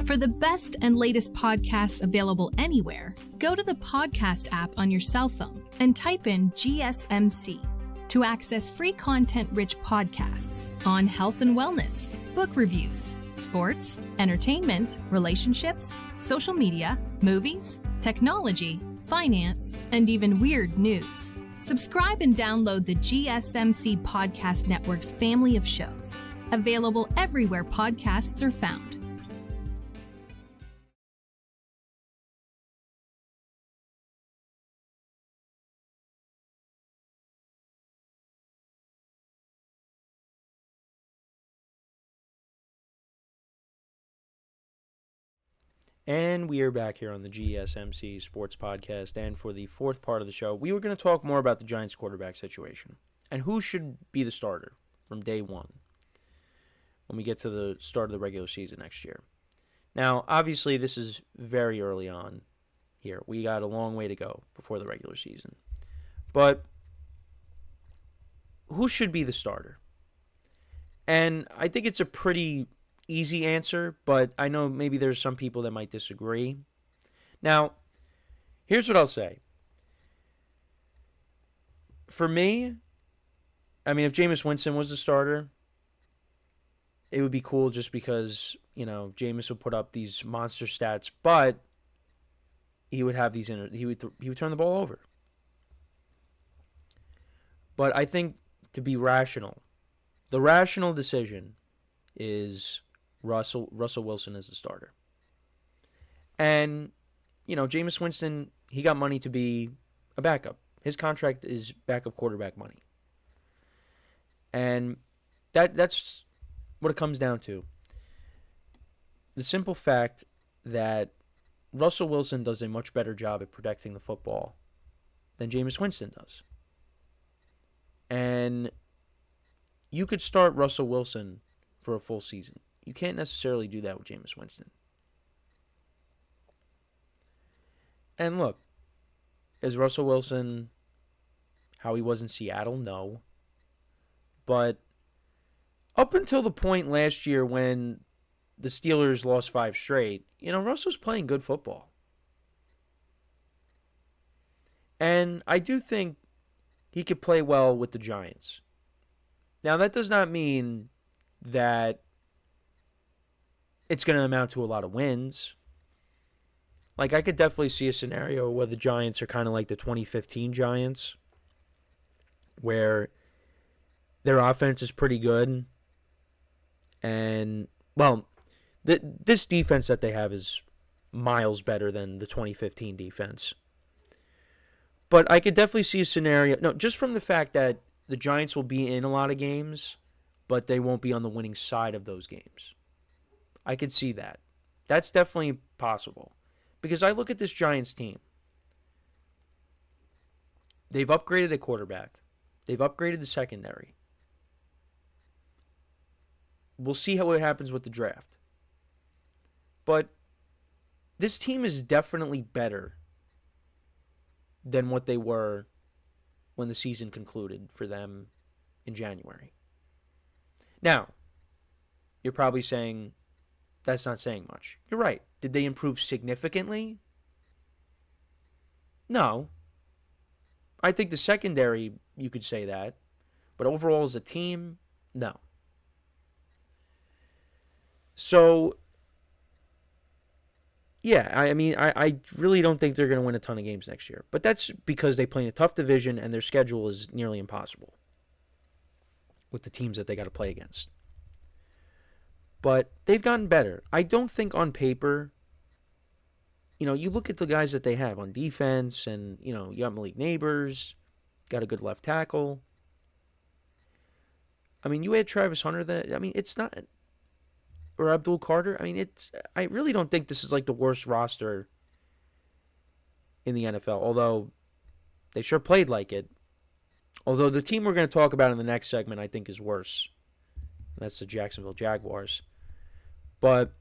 For the best and latest podcasts available anywhere, go to the podcast app on your cell phone and type in GSMC to access free content-rich podcasts on health and wellness, book reviews, sports, entertainment, relationships, social media, movies, technology, finance, and even weird news. Subscribe and download the GSMC Podcast Network's family of shows, available everywhere podcasts are found.
And we are back here on the GSMC Sports Podcast. And for the fourth part of the show, we were going to talk more about the Giants quarterback situation and who should be the starter from day one when we get to the start of the regular season next year. Now, obviously, this is very early on here. We got a long way to go before the regular season. But who should be the starter? And I think it's a pretty easy answer, but I know maybe there's some people that might disagree. Now, here's what I'll say. For me, I mean, if Jameis Winston was the starter, it would be cool just because, Jameis would put up these monster stats, but he would have he would turn the ball over. But I think to be rational, the rational decision is Russell Wilson is the starter. And, Jameis Winston, he got money to be a backup. His contract is backup quarterback money. And that's what it comes down to. The simple fact that Russell Wilson does a much better job at protecting the football than Jameis Winston does. And you could start Russell Wilson for a full season. You can't necessarily do that with Jameis Winston. And look, is Russell Wilson how he was in Seattle? No. But up until the point last year when the Steelers lost 5 straight, Russell's playing good football. And I do think he could play well with the Giants. Now, that does not mean that it's going to amount to a lot of wins. Like, I could definitely see a scenario where the Giants are kind of like the 2015 Giants, where their offense is pretty good. And, well, this defense that they have is miles better than the 2015 defense. But I could definitely see a scenario, no, just from the fact that the Giants will be in a lot of games, but they won't be on the winning side of those games. I could see that. That's definitely possible. Because I look at this Giants team. They've upgraded a quarterback. They've upgraded the secondary. We'll see how it happens with the draft. But this team is definitely better than what they were when the season concluded for them in January. Now, you're probably saying that's not saying much. You're right. Did they improve significantly? No. I think the secondary, you could say that. But overall as a team, no. So, yeah, I mean, I really don't think they're going to win a ton of games next year. But that's because they play in a tough division and their schedule is nearly impossible with the teams that they got to play against. But they've gotten better. I don't think on paper, you look at the guys that they have on defense and, you got Malik Neighbors, got a good left tackle. I mean, you had Travis Hunter it's not, or Abdul Carter. I mean, I really don't think this is like the worst roster in the NFL, although they sure played like it. Although the team we're going to talk about in the next segment, I think, is worse. That's the Jacksonville Jaguars. But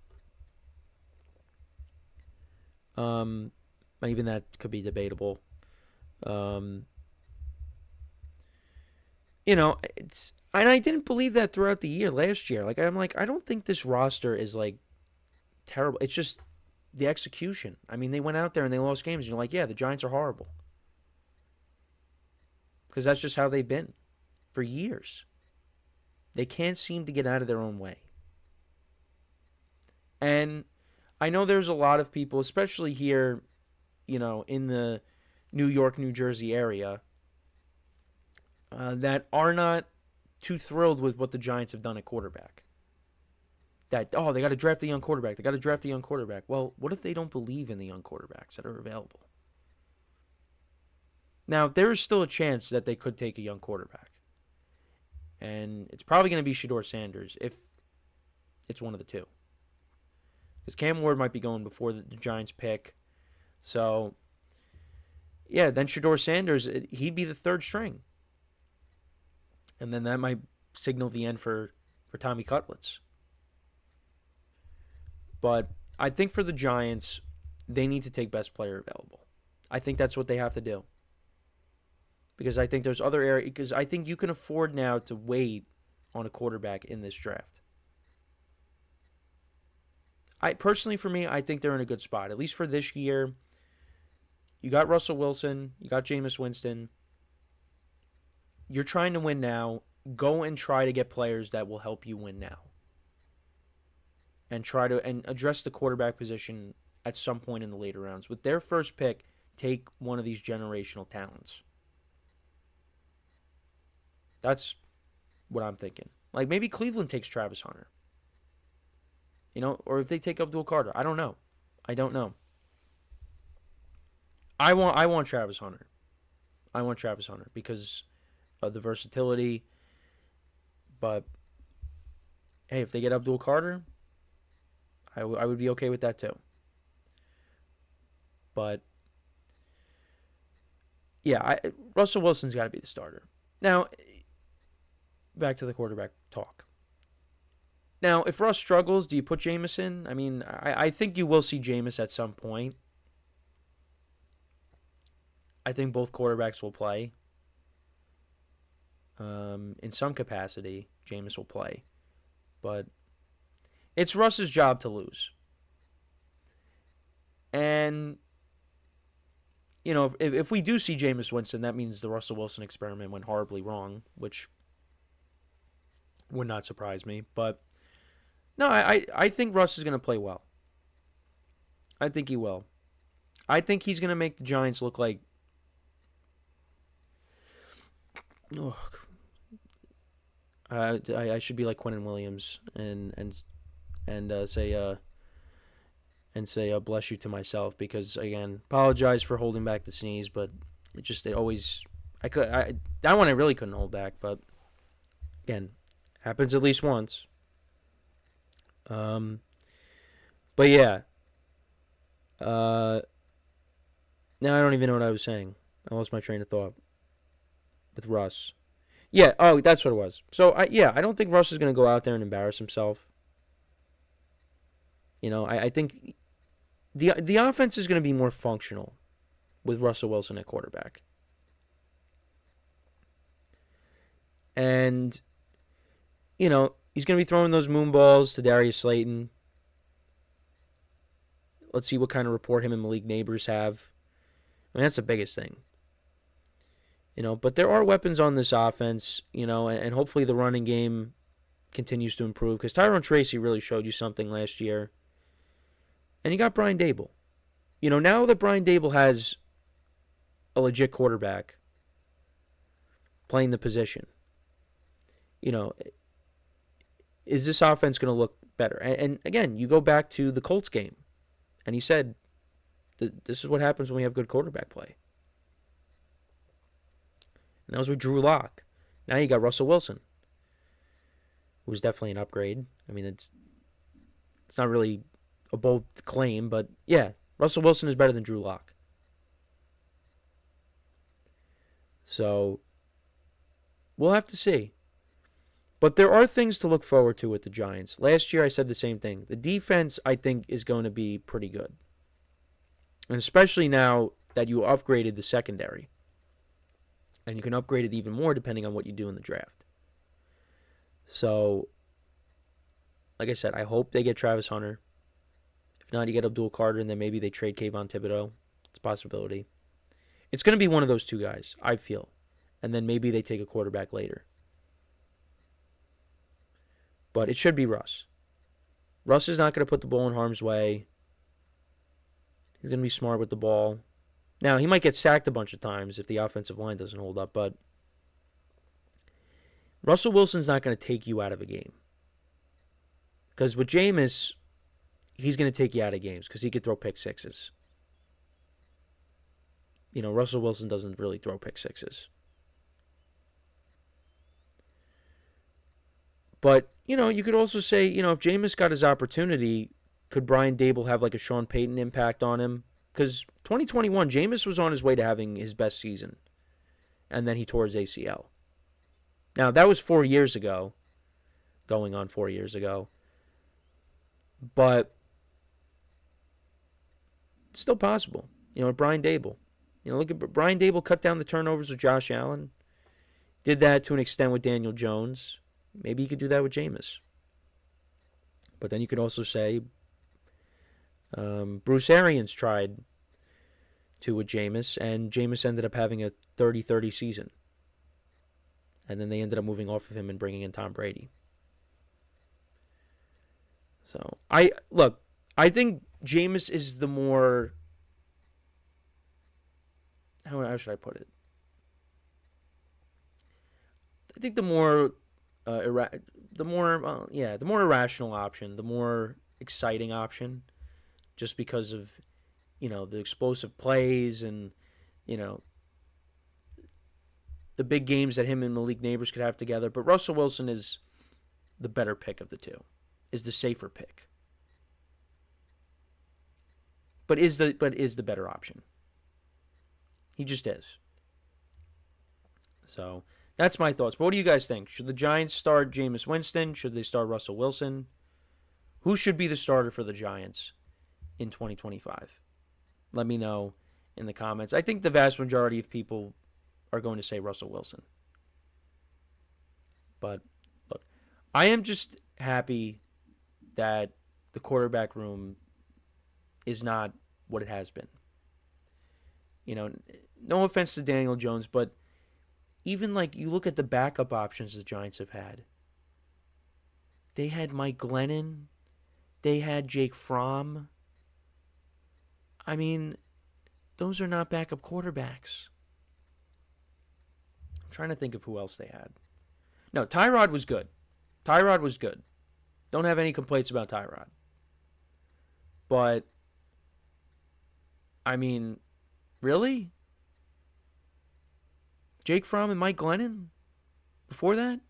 even that could be debatable. It's, and I didn't believe that throughout the year last year. I don't think this roster is terrible. It's just the execution. I mean, they went out there and they lost games. And you're like, yeah, the Giants are horrible. Because that's just how they've been for years. They can't seem to get out of their own way. And I know there's a lot of people, especially here, in the New York, New Jersey area, that are not too thrilled with what the Giants have done at quarterback. They got to draft a young quarterback. They got to draft a young quarterback. Well, what if they don't believe in the young quarterbacks that are available? Now, there is still a chance that they could take a young quarterback. And it's probably going to be Shedeur Sanders if it's one of the two. Because Cam Ward might be going before the Giants pick. So, yeah, then Shedeur Sanders, he'd be the third string. And then that might signal the end for Tommy Cutlets. But I think for the Giants, they need to take best player available. I think that's what they have to do. Because I think there's other areas. Because I think you can afford now to wait on a quarterback in this draft. Personally, for me, I think they're in a good spot. At least for this year. You got Russell Wilson. You got Jameis Winston. You're trying to win now. Go and try to get players that will help you win now. And try to address the quarterback position at some point in the later rounds. With their first pick, take one of these generational talents. That's what I'm thinking. Maybe Cleveland takes Travis Hunter. Or if they take Abdul Carter. I don't know. I want Travis Hunter. I want Travis Hunter because of the versatility. But, hey, if they get Abdul Carter, I would be okay with that too. But, yeah, Russell Wilson's got to be the starter. Now, back to the quarterback talk. Now, if Russ struggles, do you put Jameis in? I mean, I think you will see Jameis at some point. I think both quarterbacks will play. In some capacity, Jameis will play. But it's Russ's job to lose. And, if we do see Jameis Winston, that means the Russell Wilson experiment went horribly wrong, which would not surprise me. But no, I think Russ is going to play well. I think he will. I think he's going to make the Giants look like... I should be like Quinnen Williams and say bless you to myself, because again, apologize for holding back the sneeze, but that one I really couldn't hold back, but again, happens at least once. But yeah. Now I don't even know what I was saying. I lost my train of thought with Russ. Yeah, that's what it was. So I don't think Russ is going to go out there and embarrass himself. I think the offense is going to be more functional with Russell Wilson at quarterback. And, he's going to be throwing those moon balls to Darius Slayton. Let's see what kind of rapport him and Malik Neighbors have. I mean, that's the biggest thing. But there are weapons on this offense, and hopefully the running game continues to improve, because Tyrone Tracy really showed you something last year. And you got Brian Dable. Now that Brian Dable has a legit quarterback playing the position, is this offense going to look better? And again, you go back to the Colts game, and he said, this is what happens when we have good quarterback play. And that was with Drew Lock. Now you got Russell Wilson, who's definitely an upgrade. I mean, it's not really a bold claim, but yeah, Russell Wilson is better than Drew Lock. So we'll have to see. But there are things to look forward to with the Giants. Last year I said the same thing. The defense, I think, is going to be pretty good. And especially now that you upgraded the secondary. And you can upgrade it even more depending on what you do in the draft. So, like I said, I hope they get Travis Hunter. If not, you get Abdul Carter, and then maybe they trade Kayvon Thibodeau. It's a possibility. It's going to be one of those two guys, I feel. And then maybe they take a quarterback later. But it should be Russ. Russ is not going to put the ball in harm's way. He's going to be smart with the ball. Now, he might get sacked a bunch of times if the offensive line doesn't hold up, but Russell Wilson's not going to take you out of a game. Because with Jameis, he's going to take you out of games because he could throw pick sixes. Russell Wilson doesn't really throw pick sixes. But, you could also say, if Jameis got his opportunity, could Brian Dable have like a Sean Payton impact on him? Because 2021, Jameis was on his way to having his best season. And then he tore his ACL. Now, that was 4 years ago. Going on 4 years ago. But it's still possible. Brian Dable. Look at Brian Dable cut down the turnovers with Josh Allen. Did that to an extent with Daniel Jones. Maybe he could do that with Jameis. But then you could also say Bruce Arians tried to with Jameis, and Jameis ended up having a 30-30 season. And then they ended up moving off of him and bringing in Tom Brady. So, I think Jameis is the more... How should I put it? I think the more irrational option, the more exciting option, just because of, the explosive plays and, the big games that him and Malik Neighbors could have together. But Russell Wilson is the better pick of the two, is the safer pick, but is the better option. He just is. So that's my thoughts. But what do you guys think? Should the Giants start Jameis Winston? Should they start Russell Wilson? Who should be the starter for the Giants in 2025? Let me know in the comments. I think the vast majority of people are going to say Russell Wilson. But look, I am just happy that the quarterback room is not what it has been. no offense to Daniel Jones, but even like you look at the backup options the Giants have had. They had Mike Glennon. They had Jake Fromm. I mean, those are not backup quarterbacks. I'm trying to think of who else they had. No, Tyrod was good. Tyrod was good. Don't have any complaints about Tyrod. But, I mean, really? Jake Fromm and Mike Glennon before that?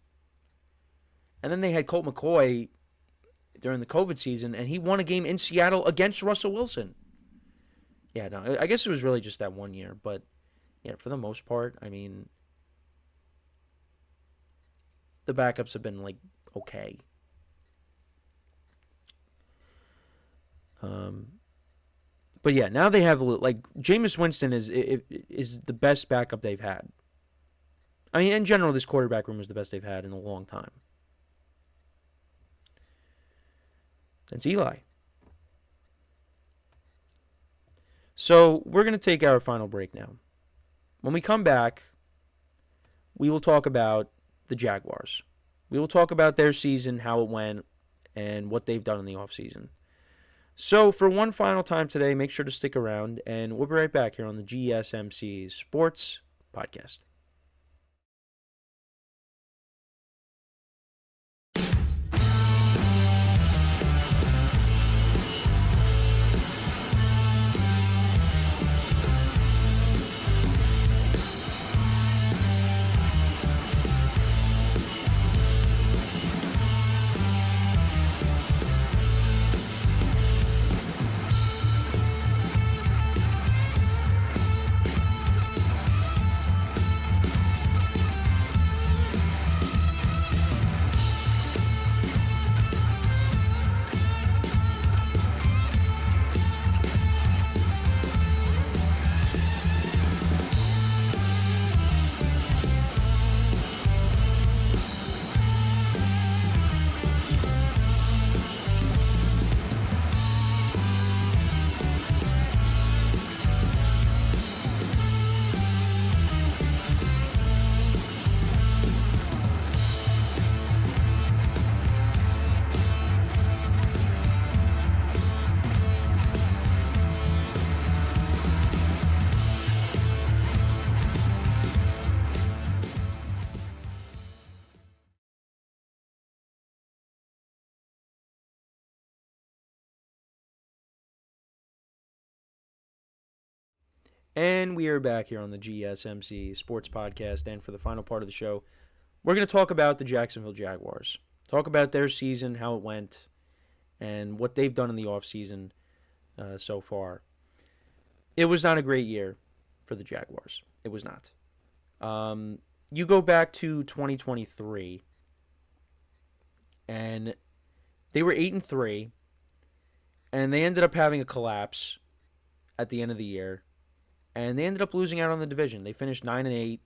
And then they had Colt McCoy during the COVID season, and he won a game in Seattle against Russell Wilson. Yeah, no, I guess it was really just that one year. But, yeah, for the most part, I mean, the backups have been, like, okay. But yeah, now they have like Jameis Winston is the best backup they've had. I mean, in general, this quarterback room is the best they've had in a long time. It's Eli. So we're going to take our final break now. When we come back, we will talk about the Jaguars. We will talk about their season, how it went, and what they've done in the offseason. So for one final time today, make sure to stick around, and we'll be right back here on the GSMC Sports Podcast. And we are back here on the GSMC Sports Podcast. And for the final part of the show, we're going to talk about the Jacksonville Jaguars. Talk about their season, how it went, and what they've done in the offseason so far. It was not a great year for the Jaguars. It was not. You go back to 2023, and they were 8-3, and they ended up having a collapse at the end of the year. And they ended up losing out on the division. They finished 9-8.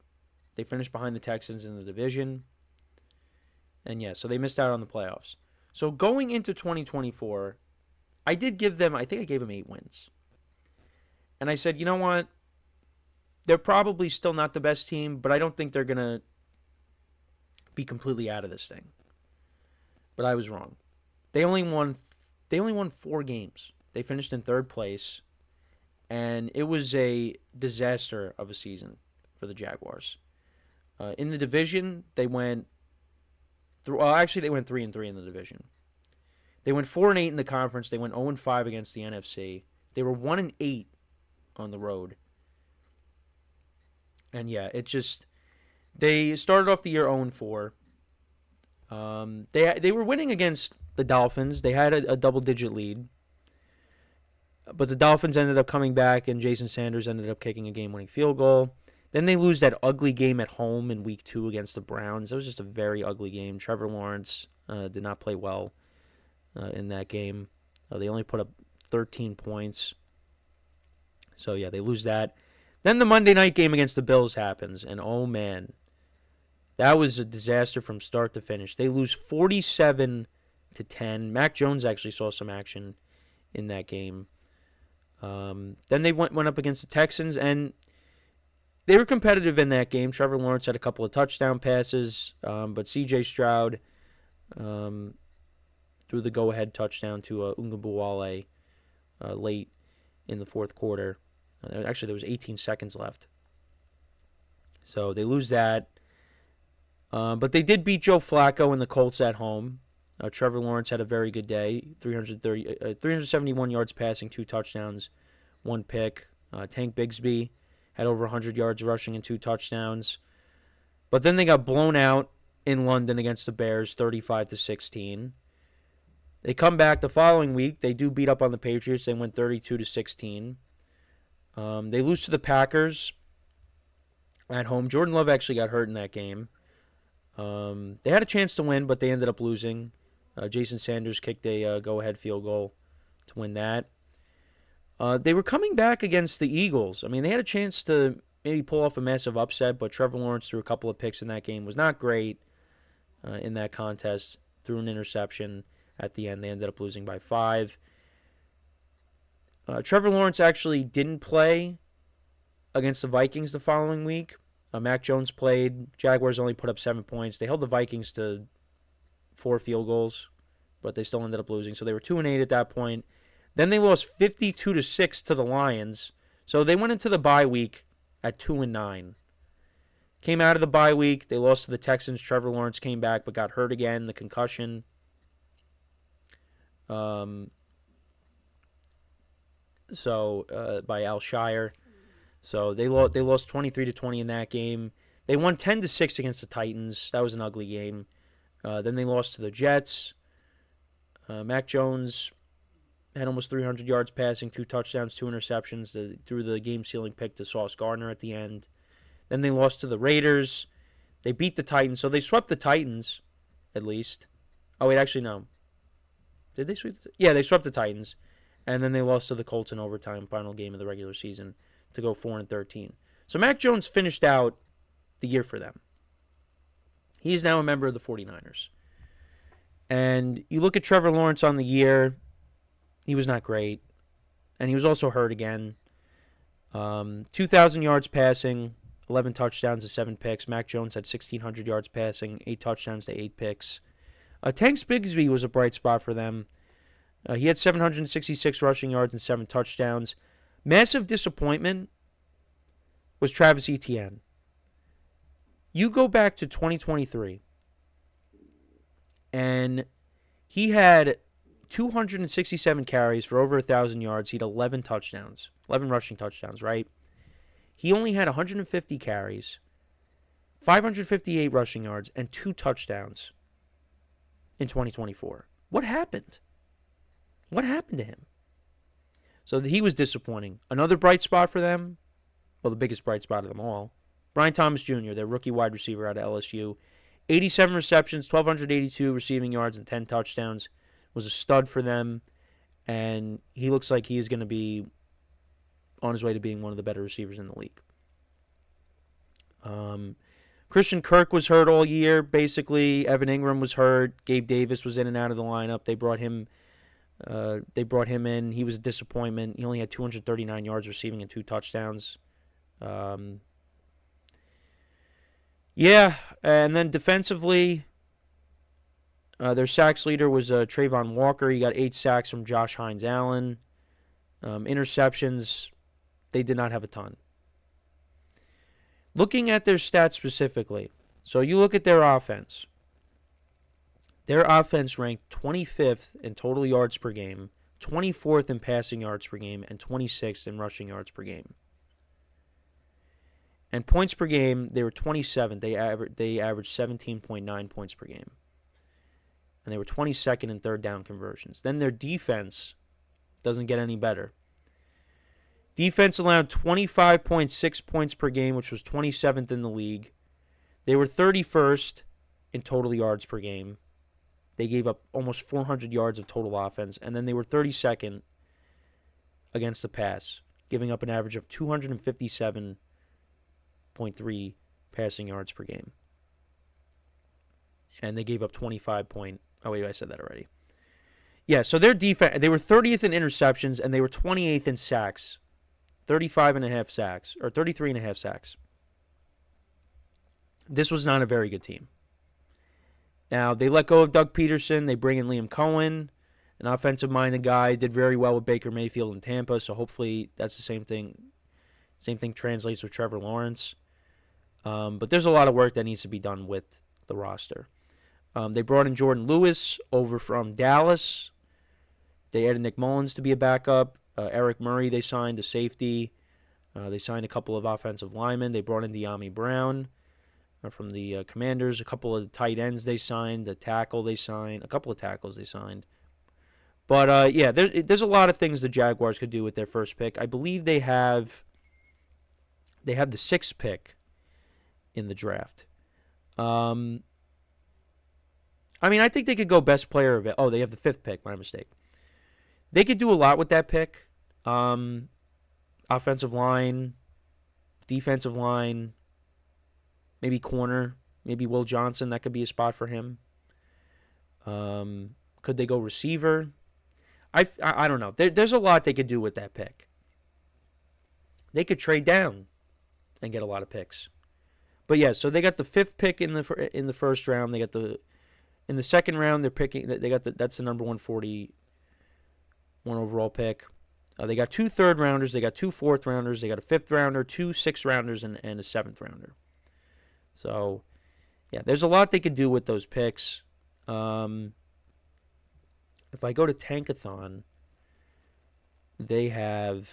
They finished behind the Texans in the division. And yeah, so they missed out on the playoffs. So going into 2024, I think I gave them 8 wins. And I said, you know what? They're probably still not the best team, but I don't think they're going to be completely out of this thing. But I was wrong. They only won 4 games. They finished in 3rd place. And it was a disaster of a season for the Jaguars. In the division, they went through. Well, actually, they went 3-3 in the division. They went 4-8 in the conference. They went 0-5 against the NFC. They were 1-8 on the road. And yeah, it just they started off the year 0-4. They were winning against the Dolphins. They had a double-digit lead. But the Dolphins ended up coming back, and Jason Sanders ended up kicking a game-winning field goal. Then they lose that ugly game at home in Week 2 against the Browns. It was just a very ugly game. Trevor Lawrence did not play well in that game. They only put up 13 points. So, yeah, they lose that. Then the Monday night game against the Bills happens, and oh, man, that was a disaster from start to finish. They lose 47-10. Mac Jones actually saw some action in that game. Then they went up against the Texans, and they were competitive in that game. Trevor Lawrence had a couple of touchdown passes, but C.J. Stroud threw the go-ahead touchdown to Ungabuwale late in the fourth quarter. Actually, there was 18 seconds left. So they lose that. But they did beat Joe Flacco and the Colts at home. Trevor Lawrence had a very good day, 371 yards passing, 2 touchdowns, 1 pick. Tank Bigsby had over 100 yards rushing and 2 touchdowns. But then they got blown out in London against the Bears, 35-16. They come back the following week. They do beat up on the Patriots. They went 32-16. They lose to the Packers at home. Jordan Love actually got hurt in that game. They had a chance to win, but they ended up losing. Jason Sanders kicked a go-ahead field goal to win that. They were coming back against the Eagles. I mean, they had a chance to maybe pull off a massive upset, but Trevor Lawrence threw a couple of picks in that game. Was not great in that contest. Threw an interception at the end. They ended up losing by 5. Trevor Lawrence actually didn't play against the Vikings the following week. Mac Jones played. Jaguars only put up 7 points. They held the Vikings to 4 field goals, but they still ended up losing. So they were 2-8 at that point. Then they lost 52-6 to the Lions. So they went into the bye week at 2-9. Came out of the bye week. They lost to the Texans. Trevor Lawrence came back but got hurt again, the concussion. By Al Shire. So they lost 23-20 in that game. They won 10-6 against the Titans. That was an ugly game. Then they lost to the Jets. Mac Jones had almost 300 yards passing, 2 touchdowns, 2 interceptions. They threw the game-sealing pick to Sauce Gardner at the end. Then they lost to the Raiders. They beat the Titans. So they swept the Titans, at least. Oh, wait, actually, no. Did they sweep? Yeah, they swept the Titans. And then they lost to the Colts in overtime, final game of the regular season, to go 4-13. So Mac Jones finished out the year for them. He is now a member of the 49ers. And you look at Trevor Lawrence on the year, he was not great. And he was also hurt again. 2,000 yards passing, 11 touchdowns to 7 picks. Mac Jones had 1,600 yards passing, 8 touchdowns to 8 picks. Tank Bigsby was a bright spot for them. He had 766 rushing yards and 7 touchdowns. Massive disappointment was Travis Etienne. You go back to 2023, and he had 267 carries for over 1,000 yards. He had 11 touchdowns, 11 rushing touchdowns, right? He only had 150 carries, 558 rushing yards, and 2 touchdowns in 2024. What happened? What happened to him? So he was disappointing. Another bright spot for them, well, the biggest bright spot of them all, Brian Thomas Jr., their rookie wide receiver out of LSU. 87 receptions, 1,282 receiving yards, and 10 touchdowns. Was a stud for them, and he looks like he is going to be on his way to being one of the better receivers in the league. Christian Kirk was hurt all year, basically. Evan Ingram was hurt. Gabe Davis was in and out of the lineup. They brought him in. He was a disappointment. He only had 239 yards receiving and 2 touchdowns. Yeah, and then defensively, their sacks leader was Trayvon Walker. He got 8 sacks from Josh Hines-Allen. Interceptions, they did not have a ton. Looking at their stats specifically, so you look at their offense. Their offense ranked 25th in total yards per game, 24th in passing yards per game, and 26th in rushing yards per game. And points per game, they were 27th. They averaged 17.9 points per game. And they were 22nd in third down conversions. Then their defense doesn't get any better. Defense allowed 25.6 points per game, which was 27th in the league. They were 31st in total yards per game. They gave up almost 400 yards of total offense. And then they were 32nd against the pass, giving up an average of 257.3 passing yards per game. And they gave up 25 point... Oh, wait, I said that already. Yeah, so their defense, they were 30th in interceptions, and they were 28th in sacks. 35.5 sacks, or 33.5 sacks. This was not a very good team. Now, they let go of Doug Peterson. They bring in Liam Cohen, an offensive-minded guy. Did very well with Baker Mayfield in Tampa, so hopefully that's the same thing. Same thing translates with Trevor Lawrence. But there's a lot of work that needs to be done with the roster. They brought in Jordan Lewis over from Dallas. They added Nick Mullins to be a backup. Eric Murray they signed, a safety. They signed a couple of offensive linemen. They brought in De'Ami Brown from the Commanders. A couple of tight ends they signed. A tackle they signed. A couple of tackles they signed. But, yeah, there's a lot of things the Jaguars could do with their first pick. I believe they have the 6th pick in the draft. I mean, I think they could go best player of it. Oh, they have the 5th pick. My mistake. They could do a lot with that pick. Offensive line, defensive line, maybe corner, maybe Will Johnson. That could be a spot for him. Could they go receiver? I don't know. There's a lot they could do with that pick. They could trade down and get a lot of picks. But yeah, so they got the 5th pick in the first round. They got in the second round. They're picking. They got that's the number 141 overall pick. They got 2 third rounders. They got 2 4th rounders. They got a 5th rounder, 2 6th rounders, and a 7th rounder. So yeah, there's a lot they could do with those picks. If I go to Tankathon, they have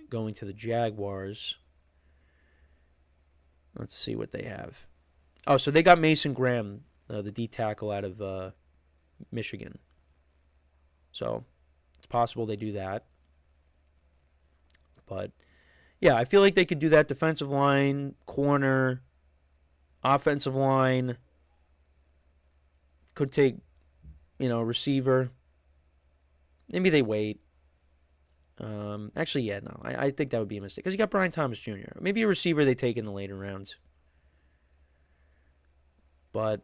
going to the Jaguars. Let's see what they have. Oh, so they got Mason Graham, the D tackle out of Michigan. So it's possible they do that. But yeah, I feel like they could do that. Defensive line, corner, offensive line. Could take, receiver. Maybe they wait. Actually, yeah, no. I think that would be a mistake. Because you got Brian Thomas Jr. Maybe a receiver they take in the later rounds. But,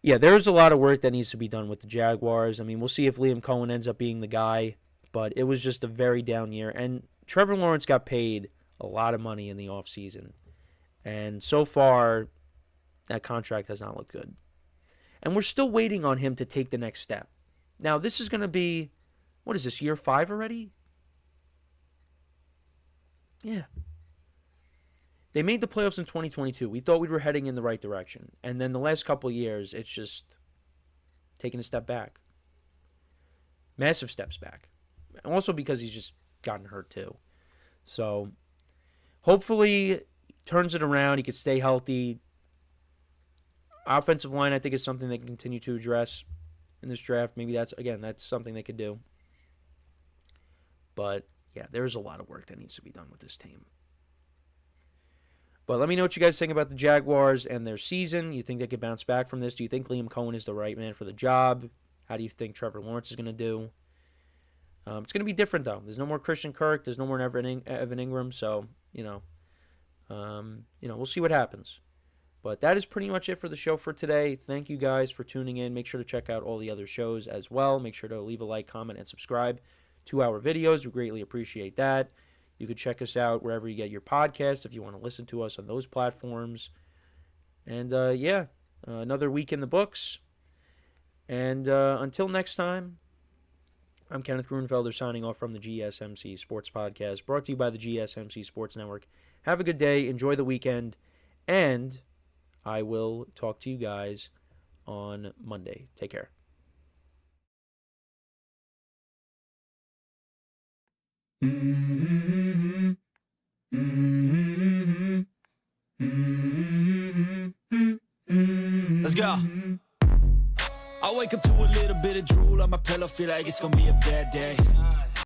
yeah, there's a lot of work that needs to be done with the Jaguars. I mean, we'll see if Liam Cohen ends up being the guy. But it was just a very down year. And Trevor Lawrence got paid a lot of money in the offseason. And so far, that contract has not looked good. And we're still waiting on him to take the next step. Now, this is going to be, what is this, year 5 already? Yeah. They made the playoffs in 2022. We thought we were heading in the right direction. And then the last couple of years, it's just taking a step back. Massive steps back. And also because he's just gotten hurt too. So, hopefully, he turns it around. He could stay healthy. Offensive line, I think, is something they can continue to address in this draft. Maybe that's something they could do. But, yeah, there's a lot of work that needs to be done with this team. But let me know what you guys think about the Jaguars and their season. You think they could bounce back from this? Do you think Liam Cohen is the right man for the job? How do you think Trevor Lawrence is going to do? It's going to be different, though. There's no more Christian Kirk. There's no more Evan Ingram. So, we'll see what happens. But that is pretty much it for the show for today. Thank you guys for tuning in. Make sure to check out all the other shows as well. Make sure to leave a like, comment, and subscribe to our videos. We greatly appreciate that. You can check us out wherever you get your podcast if you want to listen to us on those platforms. And, another week in the books. And until next time, I'm Kenneth Grunfelder signing off from the GSMC Sports Podcast, brought to you by the GSMC Sports Network. Have a good day. Enjoy the weekend. And I will talk to you guys on Monday. Take care.
Let's go. I wake up to a little bit of drool on my pillow, feel like it's gonna be a bad day.